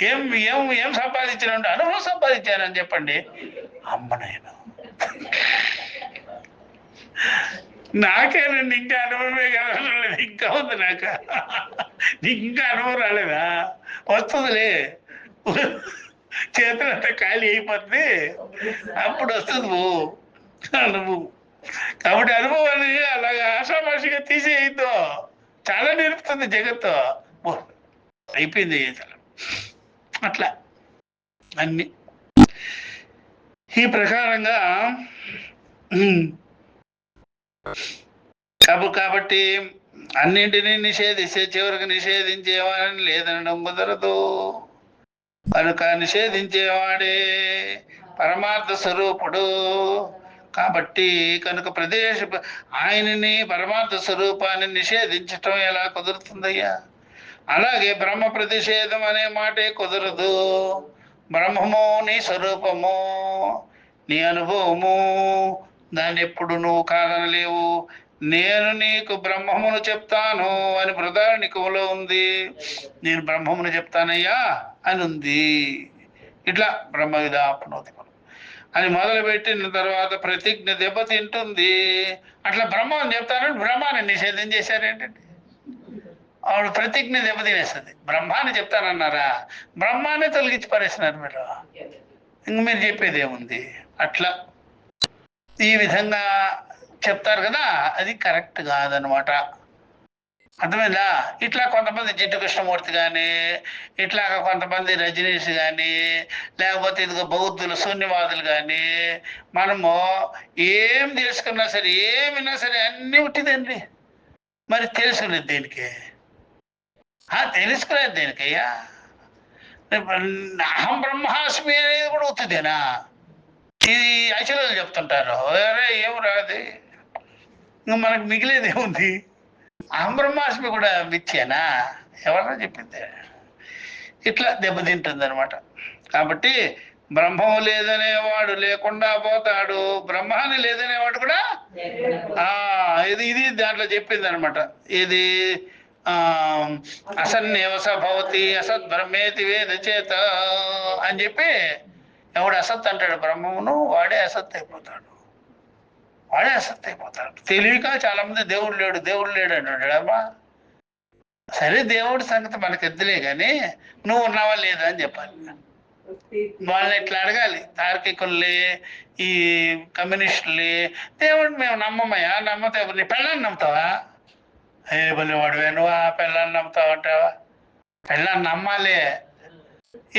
ఏం ఏం ఏం సంపాదించానంటే అనుభవం సంపాదించానని చెప్పండి. అమ్మనైనా నాకేనండి ఇంకా అనుభవమే కలగలేదు, ఇంకా ఉంది నాకు. ఇంకా అనుభవం రాలేదా? వస్తుందిలే, చేతులంతా ఖాళీ అయిపోతుంది, అప్పుడు వస్తుంది అనుభవం. కాబట్టి అనుభవాన్ని అలాగా ఆషామాషిగా తీసేయద్దు, చాలా నేర్పుతుంది జగత్తు. అయిపోయింది అట్లా అన్ని. ఈ ప్రకారంగా కాబట్టి అన్నింటినీ నిషేధిస్తే చివరికి నిషేధించేవాడని లేదనడం కుదరదు. కనుక నిషేధించేవాడే పరమార్థ స్వరూపుడు. కాబట్టి కనుక ఆయనని పరమార్థ స్వరూపాన్ని నిషేధించటం ఎలా కుదురుతుందయ్యా? అలాగే బ్రహ్మ ప్రతిషేధం అనే మాటే కుదరదు. బ్రహ్మము నీ స్వరూపము, నీ అనుభవము, దాన్ని ఎప్పుడు నువ్వు కాదనలేవు. నేను నీకు బ్రహ్మమును చెప్తాను అని బృహదారణ్యకంలో ఉంది. నేను బ్రహ్మమును చెప్తానయ్యా అని ఉంది. ఇట్లా బ్రహ్మ విదాప్నోతి అని మొదలుపెట్టిన తర్వాత ప్రతిజ్ఞ దెబ్బతింటుంది. అట్లా బ్రహ్మని చెప్తానని బ్రహ్మాన్ని నిషేధం చేశారేంటండి? ఆవిడ ప్రతిజ్ఞ దెబ్బతినేస్తుంది. బ్రహ్మాన్ని చెప్తానన్నారా, బ్రహ్మాన్ని తొలగించి పరేసినారు మీరు. ఇంక మీరు చెప్పేది ఏముంది? అట్లా ఈ విధంగా చెప్తారు కదా, అది కరెక్ట్ కాదనమాట. అర్థమైందా? ఇట్లా కొంతమంది జిడ్డు కృష్ణమూర్తి కానీ, ఇట్లా కొంతమంది రజనీష్ కానీ, లేకపోతే ఇదిగో బౌద్ధులు శూన్యవాదులు కానీ, మనము ఏం తెలుసుకున్నా సరే, ఏమిన్నా సరే అన్నీ ఉట్టిదండి. మరి తెలుసుకునేది దేనికి? తెలుసుకునేది దేనికయ్యా? అహం బ్రహ్మాస్మి అనేది కూడా ఉత్తుదేనా? ఇది అచలు చెప్తుంటారు. అరే ఏం రాదు, ఇంకా మనకు మిగిలేది ఏముంది? అహం బ్రహ్మాస్మి కూడా మిథ్యేనా? ఎవరో చెప్పింది. ఇట్లా దెబ్బతింటుంది అనమాట. కాబట్టి బ్రహ్మం లేదనేవాడు లేకుండా పోతాడు, బ్రహ్మాన్ని లేదనేవాడు కూడా ఇది దాంట్లో చెప్పింది అనమాట. ఇది అసన్నేవస భవతి అసత్ బ్రహ్మేతి వేద చేత అని చెప్పి, ఎవడు అసత్ అంటాడు బ్రహ్మమును వాడే అసత్ అయిపోతాడు. వాడే అసత్ అయిపోతాడు. తెలియక చాలా మంది దేవుడు లేడు దేవుడు లేడు అంటాడమ్మా. సరే దేవుడి సంగతి మనకు ఎద్దులే కానీ నువ్వు ఉన్నావా లేదా అని చెప్పాలి. వాళ్ళని ఇట్లా అడగాలి. తార్కికుల్ని, ఈ కమ్యూనిస్టుల్ని, దేవుడిని మేము నమ్మమయ్యా, నమ్మతే నీ పెళ్ళాన్ని నమ్ముతావా? బలి వాడు నువ్వు ఆ పెళ్ళాన్ని నమ్ముతావు అంటావా? పెళ్ళాన్ని నమ్మాలి.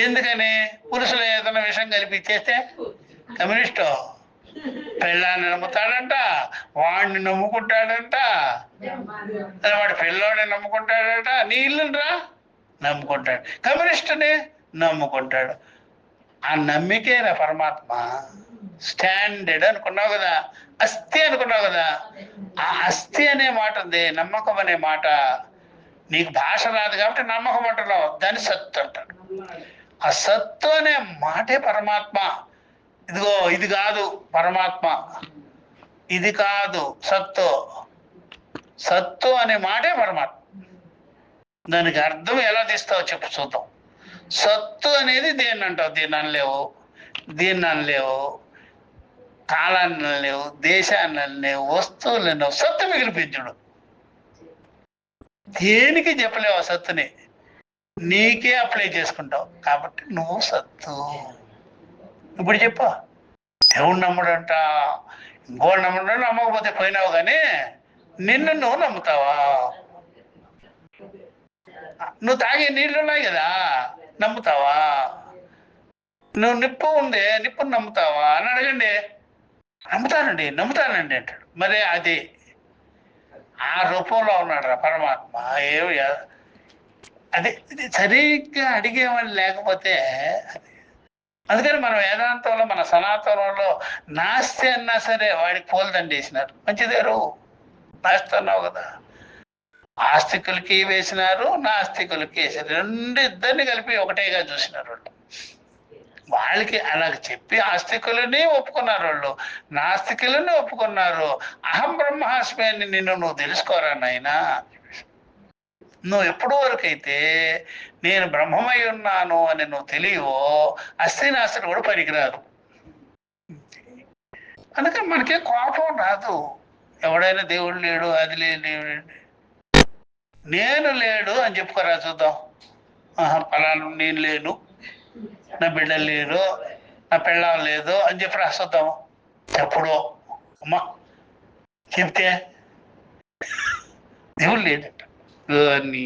ఎందుకని? పురుషులు ఏదైనా విషయం కలిపి ఇచ్చేస్తే కమ్యూనిస్టు పెళ్ళాన్ని నమ్ముతాడంట, వాడిని నమ్ముకుంటాడంట, వాడి పిల్లోడిని నమ్ముకుంటాడట, నీ ఇల్లురా నమ్ముకుంటాడు, కమ్యూనిస్టుని నమ్ముకుంటాడు. ఆ నమ్మికేనా పరమాత్మ? స్టాండర్డ్ అనుకున్నావు కదా, అస్థి అనుకున్నావు కదా. ఆ అస్థి అనే మాట ఉంది, నమ్మకం అనే మాట. నీకు భాష రాదు కాబట్టి నమ్మకం అంటున్నావు, దాన్ని సత్తు అంటాడు. ఆ సత్తు అనే మాటే పరమాత్మ. ఇదిగో ఇది కాదు పరమాత్మ, ఇది కాదు సత్తు. సత్తు అనే మాటే పరమాత్మ. దానికి అర్థం ఎలా తీస్తావో చెప్పు చూద్దాం. సత్తు అనేది దేన్ని అంటావు? దీన్ని అనలేవు, దీన్ని అనలేవు, కాలాన్ని అనలేవు, దేశాన్ని అనలేవు, వస్తువులు అనలేవు. సత్తు మిగిలిపించుడు. దేనికి చెప్పలేవు ఆ సత్తుని, నీకే అప్లై చేసుకుంటావు. కాబట్టి నువ్వు సత్తు. ఇప్పుడు చెప్పు, దేవుడు నమ్ముడంట, ఇంకోడు నమ్ముడు, నమ్మకపోతే పోయినావు, కానీ నిన్ను నువ్వు నమ్ముతావా? నువ్వు తాగే నీళ్ళు ఉన్నాయి కదా, నమ్ముతావా? నువ్వు నిప్పు ఉందే, నిప్పును నమ్ముతావా అని అడగండి. నమ్ముతానండి నమ్ముతానండి అంటాడు. మరి అది ఆ రూపంలో ఉన్నాడు రా పరమాత్మ. అదే సరిగ్గా అడిగేవాళ్ళు లేకపోతే అందుకని మన వేదాంతంలో, మన సనాతనంలో నాస్తి అన్నా సరే వాడికి పూలదండ వేసినారు. మంచిదేరు నాస్తి అన్నావు కదా, ఆస్తికులకి వేసినారు, నాస్తికులకి వేసినారు. ఇద్దరిని కలిపి ఒకటేగా చూసినారు. వాళ్ళకి అలా చెప్పి ఆస్తికులని ఒప్పుకున్నారు, వాళ్ళు నాస్తికులని ఒప్పుకున్నారు. అహం బ్రహ్మాస్మి అని నిన్ను నువ్వు తెలుసుకోరా నాయనా. నువ్వు ఎప్పుడు వరకైతే నేను బ్రహ్మమై ఉన్నాను అని నువ్వు తెలియవో, అస్థి నాస్తిని కూడా పనికిరాదు. అందుకని మనకే కోపం రాదు. ఎవడైనా దేవుడు లేడు, అది లేదు, నేను లేడు అని చెప్పుకోరా చూద్దాం. ఫలానా నేను లేను, నా బిడ్డలు లేరు, నా పెళ్ళం లేదు అని చెప్పి రాసొద్దాము. ఎప్పుడో అమ్మా చెప్తే దేవుడు లేదట అని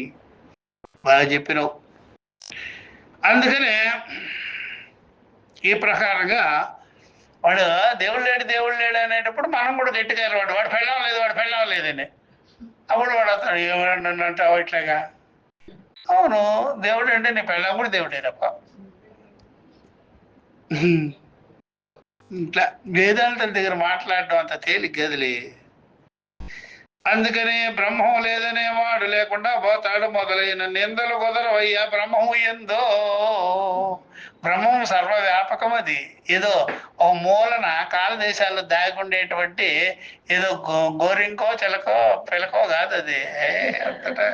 బాగా చెప్పినావు. అందుకనే ఈ ప్రకారంగా వాడు దేవుడు లేడు అనేటప్పుడు మనం కూడా గట్టిగా వాడు పెళ్ళం లేదని. అప్పుడు వాడు అతను ఏమనంటావు ఇట్లాగా? అవును, దేవుడు అంటే నీ పెళ్ళం కూడా దేవుడేనప్ప. ఇట్లా వేదాంతం దగ్గర మాట్లాడడం అంత తేలిక గదిలే. అందుకనే బ్రహ్మం లేదనేవాడు లేకుండా పోతాడు మొదలైన నిందలు కుదరవయ్యా బ్రహ్మము ఎందో. బ్రహ్మం సర్వవ్యాపకం. అది ఏదో ఒక మూలన కాలదేశాల్లో దాగుండేటువంటి ఏదో గోరింకో చిలకో పిలకో కాదు అది. అంతటా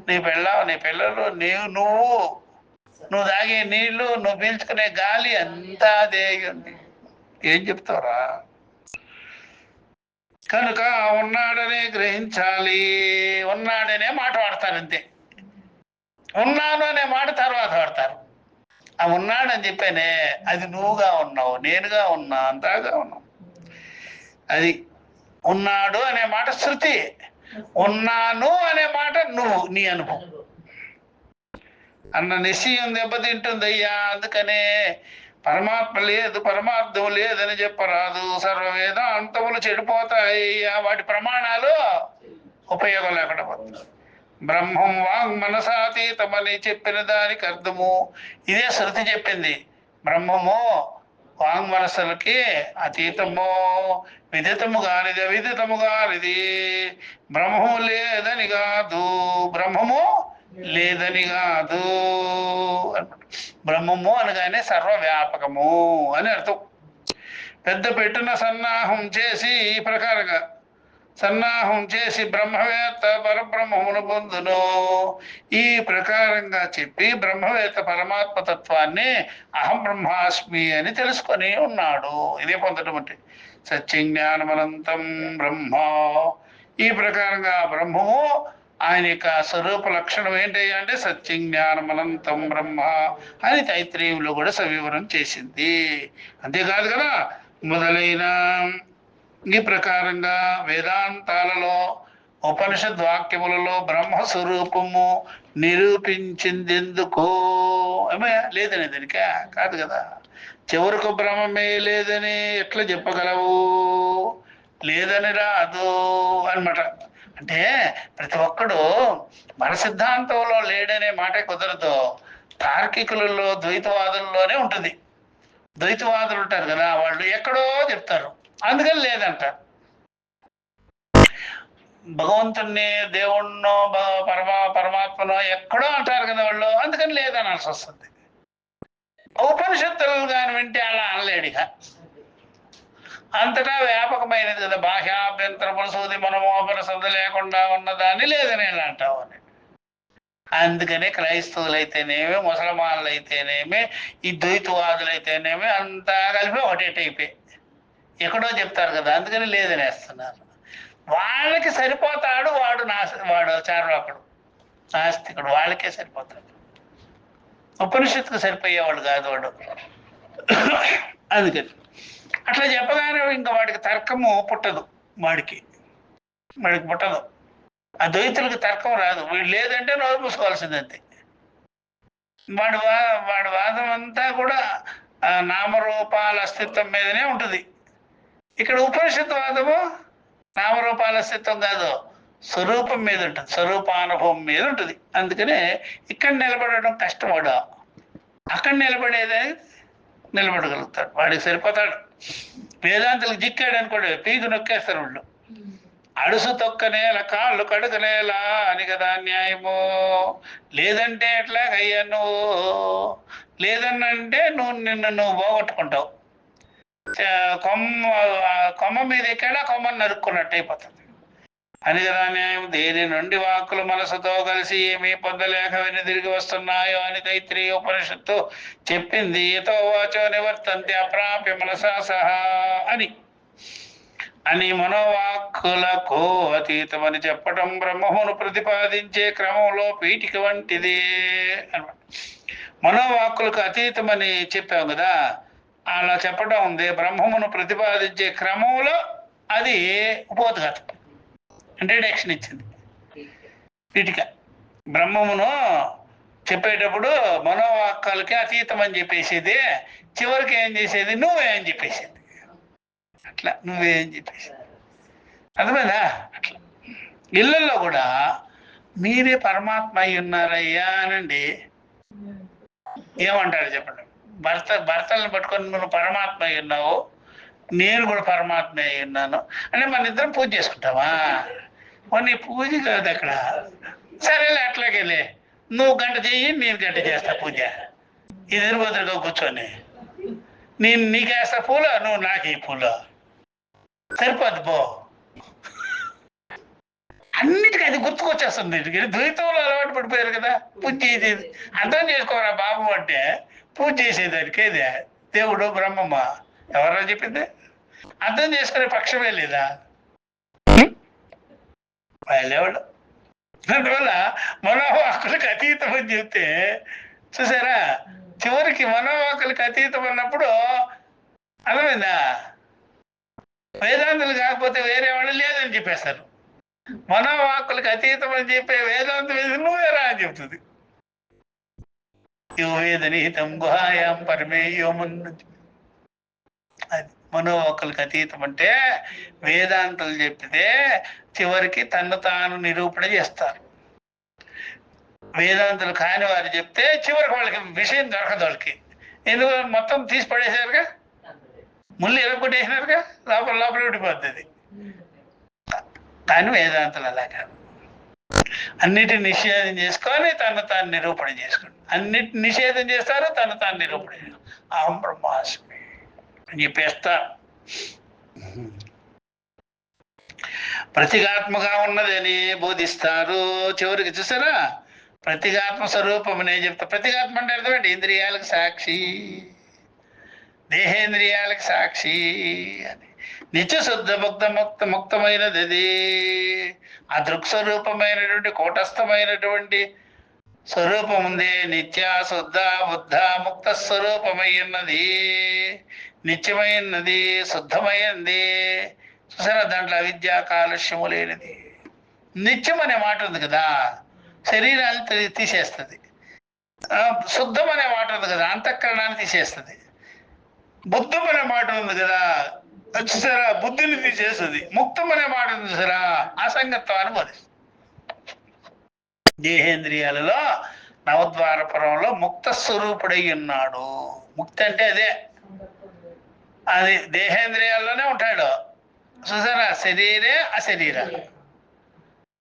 నీ పిల్లలు నువ్వు తాగే నీళ్లు, నువ్వు పీల్చుకునే గాలి అంతా అదే ఉంది. ఏం చెప్తావురా? కనుక ఉన్నాడనే గ్రహించాలి. ఉన్నాడనే మాట వాడతారు అంతే. ఉన్నాను అనే మాట తర్వాత వాడతారు. ఆ ఉన్నాడని చెప్పానే, అది నువ్వుగా ఉన్నావు, నేనుగా ఉన్నా, అంతాగా ఉన్నావు. అది ఉన్నాడు అనే మాట శృతి. ఉన్నాను అనే మాట నువ్వు, నీ అనుభవం అన్న నిశ్చయం దెబ్బతింటుంది అయ్యా. అందుకనే పరమాత్మ లేదు, పరమార్థం లేదని చెప్పరాదు. సర్వవేద అంతములు చెడిపోతాయి అయ్యా, వాటి ప్రమాణాలు ఉపయోగం లేకుండా పోతుంది. బ్రహ్మం వాంగ్ మనసాతీతమని చెప్పిన దానికి అర్థము ఇదే శృతి చెప్పింది. బ్రహ్మము వాంగ్ మనస్సులకి అతీతము, విదితము కానిది, అవిదితము కానిది. బ్రహ్మము లేదని కాదు, బ్రహ్మము లేదని కాదు. బ్రహ్మము అనగానే సర్వవ్యాపకము అని అర్థం. పెద్ద పెట్టిన సన్నాహం చేసి ఈ ప్రకారంగా సన్నాహం చేసి బ్రహ్మవేత్త పరబ్రహ్మమును పొందును. ఈ ప్రకారంగా చెప్పి బ్రహ్మవేత్త పరమాత్మతత్వాన్ని అహం బ్రహ్మాస్మి అని తెలుసుకొని ఉన్నాడు. ఇదే పొందడం అంటే సత్యం జ్ఞానమనంతం బ్రహ్మ. ఈ ప్రకారంగా బ్రహ్మము ఆయన యొక్క స్వరూప లక్షణం ఏంటి అంటే సత్యం జ్ఞానమనంతం బ్రహ్మ అని తైత్రీయంలో కూడా సవివరం చేసింది. అంతేకాదు కదా, మొదలైన ఈ ప్రకారంగా వేదాంతాలలో ఉపనిషద్ వాక్యములలో బ్రహ్మస్వరూపము నిరూపించిందెందుకో ఏమయ్యా? లేదని దానిక కాదు కదా. చివరకు బ్రహ్మమే లేదని ఎట్లా చెప్పగలవు? లేదని రాదు అనమాట. అంటే ప్రతి ఒక్కడు మన సిద్ధాంతంలో లేడనే మాట కుదరదు. తార్కికులలో ద్వైతవాదుల్లోనే ఉంటుంది. ద్వైతవాదులు ఉంటారు కదా, వాళ్ళు ఎక్కడో చెప్తారు, అందుకని లేదంటారు. భగవంతుణ్ణి, దేవుణ్ణో, పరమాత్మనో ఎక్కడో అంటారు కదా వాళ్ళు, అందుకని లేదనాల్సి వస్తుంది. ఉపనిషత్తులు కానీ వింటే అలా అనలేడిగా. అంతటా వ్యాపకమైనది కదా, బాహ్యాభ్యంతరములు సూది మనమోపనిషత్తు లేకుండా ఉన్నదాన్ని లేదని ఎలా అంటావు అని. అందుకనే క్రైస్తవులు అయితేనేమి, ముసల్మాన్లు అయితేనేమి, ఈ ద్వైతవాదులు అయితేనేమి అంతా కలిపి ఒకటే టైపే. ఎక్కడో చెప్తారు కదా, అందుకని లేదని వేస్తున్నారు. వాళ్ళకి సరిపోతాడు వాడు, వాడు చార్వాకుడు, నాస్తికుడు, వాళ్ళకే సరిపోతాడు. ఉపనిషత్తుకు సరిపోయేవాడు కాదు వాడు. అందుకని అట్లా చెప్పగానే ఇంకా వాడికి తర్కము పుట్టదు. వాడికి పుట్టదు. ఆ ద్వైతులకు తర్కం రాదు. వీడు లేదంటే నోరు మూసుకోవాల్సిందంతే. వాడి వాదం అంతా కూడా నామరూపాల అస్తిత్వం మీదనే ఉంటుంది. ఇక్కడ ఉపనిషత్తు వాదము నామరూపాల అస్తిత్వం కాదు, స్వరూపం మీద ఉంటుంది, స్వరూపానుభవం మీద ఉంటుంది. అందుకనే ఇక్కడ నిలబడడం కష్టం. వాడు అక్కడ నిలబడగలుగుతాడు, వాడికి సరిపోతాడు. వేదాంతులకు జిక్కాడు అనుకోండి, పీకు నొక్కేస్తారు వాళ్ళు. అడుసు తొక్కనేల కాళ్ళు కడుకనేలా అని కదా న్యాయము. లేదంటే ఎట్లా అయ్యా, నువ్వు లేదన్నంటే నిన్ను పోగొట్టుకుంటావు. కొమ్మ మీద ఎక్కడ కొమ్మని నరుక్కున్నట్టు అయిపోతుంది అని కదా న్యాయం. దేని నుండి వాక్కులు మనసుతో కలిసి ఏమీ పొందలేక తిరిగి వస్తున్నాయో అని తైత్రీయ ఉపనిషత్తు చెప్పింది. ఎతో వాచో నివర్తంతి అప్రాప్య మనసా సహా అని మనోవాక్కులకు అతీతమని చెప్పటం బ్రహ్మమును ప్రతిపాదించే క్రమంలో పీఠిక వంటిది అన్నమాట. మనోవాక్కులకు అతీతమని చెప్పాం కదా, అలా చెప్పడం ఉంది. బ్రహ్మమును ప్రతిపాదించే క్రమంలో అది ఉపోద్ఘాతం, ఇంట్రడక్షన్ ఇచ్చింది పీఠిక. బ్రహ్మమును చెప్పేటప్పుడు మనోవాక్యాలకి అతీతం అని చెప్పేసేది, చివరికి ఏం చేసేది నువ్వే అని చెప్పేసేది. అట్లా నువ్వే అని చెప్పేసేది, అర్థమైందా? అట్లా ఇళ్ళల్లో కూడా మీరే పరమాత్మ అయి ఉన్నారయ్యా అనండి, ఏమంటారు చెప్పండి? భర్తలను పట్టుకొని నువ్వు పరమాత్మ అయి ఉన్నావు, నేను కూడా పరమాత్మ అయి ఉన్నాను అంటే మన ఇద్దరం పూజ చేసుకుంటావా? కొన్ని పూజ కాదు అక్కడ. సరేలే అట్లాగేలే, నువ్వు గంట చెయ్యి, నేను గంట చేస్తా పూజ. ఇద్దరు బదులుగా కూర్చొని నేను నీకేస్తా పూలు, నువ్వు నాకే పూలు, సరిపోద్ది పో. అన్నిటికీ అది గుర్తుకొచ్చేస్తుంది. ద్వైతంలో అలవాటు పడిపోయారు కదా. పూజ చేసేది అర్థం చేసుకోరా బాబు అంటే, పూజ చేసేదానికి ఇదే దేవుడు బ్రహ్మమ్మ ఎవరో చెప్పింది. అర్థం చేసుకునే పక్షమే లేదా వాళ్ళెవడు. అందువల్ల మనోవాకులకు అతీతం అని చెప్తే చూసారా, చివరికి మనోవాకులకు అతీతం అన్నప్పుడు అర్థమైందా? వేదాంతులు కాకపోతే వేరే వాళ్ళు లేదని చెప్పేస్తారు. మనోవాక్కులకు అతీతం అని చెప్పే వేదాంతం వేసి నువ్వేరా అని చెప్తుంది. యో వేదనీతం గుహాయాం పరమేయోమన్. అది మనోవాక్కులకు అతీతం అంటే వేదాంతులు చెప్పితే చివరికి తను తాను నిరూపణ చేస్తారు. వేదాంతులు కాని వారు చెప్తే చివరికి వాళ్ళకి విషయం దొరకదు. వాళ్ళకి ఎందుకు మొత్తం తీసి పడేశారుగా, ముళ్ళు ఎరగొట్టేసినారుగా, లోపల లోపల విడిపోతుంది. కానీ వేదాంతులు అలా కాదు, అన్నిటిని నిషేధం చేసుకొని తను తాను నిరూపణ చేసుకోండి. అన్నిటిని నిషేధం చేస్తారు, తను తాను నిరూపణ చేస్తారు. అహం బ్రహ్మాస్మి అని చెప్పేస్తా. ప్రతిగాత్మగా ఉన్నదని బోధిస్తారు. చివరికి చూసారా, ప్రతిగాత్మ స్వరూపం అనే చెప్తా. ప్రతిగాత్మ అంటే అర్థమేంటి? ఇంద్రియాలకు సాక్షి, దేహేంద్రియాలకు సాక్షి అని. నిత్య శుద్ధ ముక్తమైనది అది. ఆ దృక్స్వరూపమైనటువంటి కూటస్థమైనటువంటి స్వరూపం ఉంది. నిత్య శుద్ధ బుద్ధ ముక్త స్వరూపమై ఉన్నది, నిత్యమైనది, శుద్ధమైనది. చూసారా, దాంట్లో అవిద్య కాలుష్యము లేనిది. నిత్యం అనే మాట ఉంది కదా, శరీరాన్ని తీసేస్తుంది. శుద్ధం అనే మాట ఉంది కదా, అంతఃకరణాన్ని తీసేస్తుంది. బుద్ధం అనే మాట ఉంది కదా, చూసారా, బుద్ధిని తీసేస్తుంది. ముక్తం అనే మాట ఉంది చూసారా, అసంగత్వాన్ని బోధిస్తుంది. దేహేంద్రియాలలో నవద్వారపురంలో ముక్త స్వరూపుడై ఉన్నాడు. ముక్తి అంటే అదే, అది దేహేంద్రియాల్లోనే ఉంటాడు. చూసారా, శరీరే అశరీర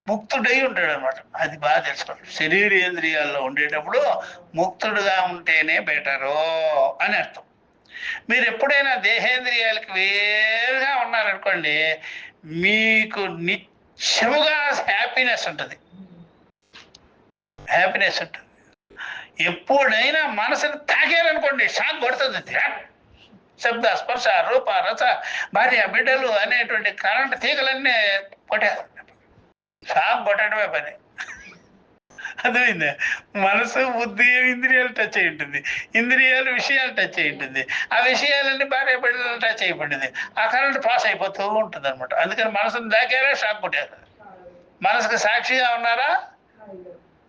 ముక్తుడై ఉంటాడు అనమాట. అది బాగా తెలుసుకోండి. శరీరేంద్రియాల్లో ఉండేటప్పుడు ముక్తుడుగా ఉంటేనే బెటరు అని అర్థం. మీరు ఎప్పుడైనా దేహేంద్రియాలకి వేరుగా ఉన్నారనుకోండి, మీకు నిత్యముగా హ్యాపీనెస్ ఉంటుంది. ఎప్పుడైనా మనసుని తాకారనుకోండి, షాక్ కొడుతుంది. శబ్ద స్పర్శ రూప రస భార్య బిడ్డలు అనేటువంటి కరెంట్ తీగలన్నీ కొట్టేస్తారు. షాక్ కొట్టడమే పని. అర్థమైంది? మనసు బుద్ధి ఇంద్రియాలు టచ్ అయి ఉంటుంది, ఇంద్రియాలు విషయాలు టచ్ అయి ఉంటుంది, ఆ విషయాలన్నీ భార్య బిడ్డలు టచ్ అయిపోతుంది. ఆ కరెంట్ పాస్ అయిపోతూ ఉంటుంది అనమాట. అందుకని మనసుని దాకారా, షాక్ కొట్టారు. మనసుకు సాక్షిగా ఉన్నారా,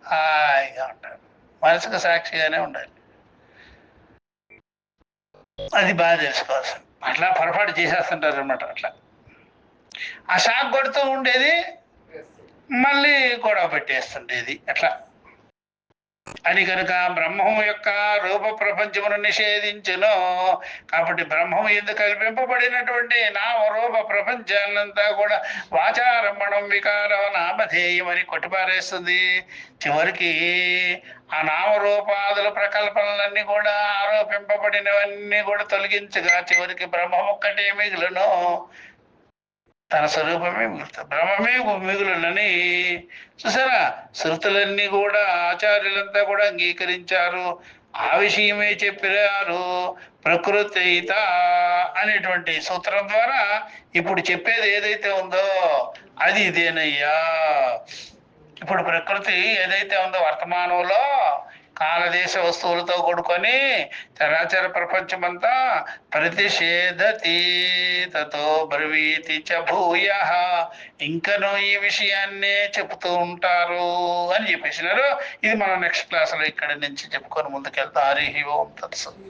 హాయిగా ఉంటారు. మనసుకు సాక్షిగానే ఉండాలి. అది బాగా తెలుసుకోవాల్సింది. అట్లా పొరపాటు చేసేస్తుంటారు అనమాట. అట్లా ఆ షాక్ కొడుతూ ఉండేది మళ్ళీ గొడవ పెట్టేస్తుండేది అట్లా అని. కనుక బ్రహ్మము యొక్క రూప ప్రపంచమును నిషేధించును. కాబట్టి బ్రహ్మము ఎందుకు కల్పింపబడినటువంటి నామరూప ప్రపంచాన్నంతా కూడా వాచారంభణం వికారం నామధేయం అని కొట్టిపారేస్తుంది. చివరికి ఆ నామరూపాదుల ప్రకల్పనలన్నీ కూడా, ఆరోపింపబడినవన్నీ కూడా తొలగించగా చివరికి బ్రహ్మం ఒక్కటే మిగులును. తన స్వరూపమే మిగులుతుంది, బ్రహ్మమే మిగులునని. చూసారా, శృతులన్నీ కూడా ఆచార్యులంతా కూడా అంగీకరించారు. ఆ విషయమే చెప్పారు. ప్రకృతిత అనేటువంటి సూత్రం ద్వారా ఇప్పుడు చెప్పేది ఏదైతే ఉందో అది ఇదేనయ్యా. ఇప్పుడు ప్రకృతి ఏదైతే ఉందో వర్తమానంలో కాలదేశ వస్తువులతో కూడుకొని చరాచర ప్రపంచమంతా ప్రతిషేధతి తతో బ్రవీతి చ భూయః, ఇంకనూ ఈ విషయాన్నే చెబుతూ ఉంటారు అని చెప్పేసినారు. ఇది మనం నెక్స్ట్ క్లాసులో ఇక్కడి నుంచి చెప్పుకొని ముందుకెళ్తాం. హరి ఓం తత్సత్.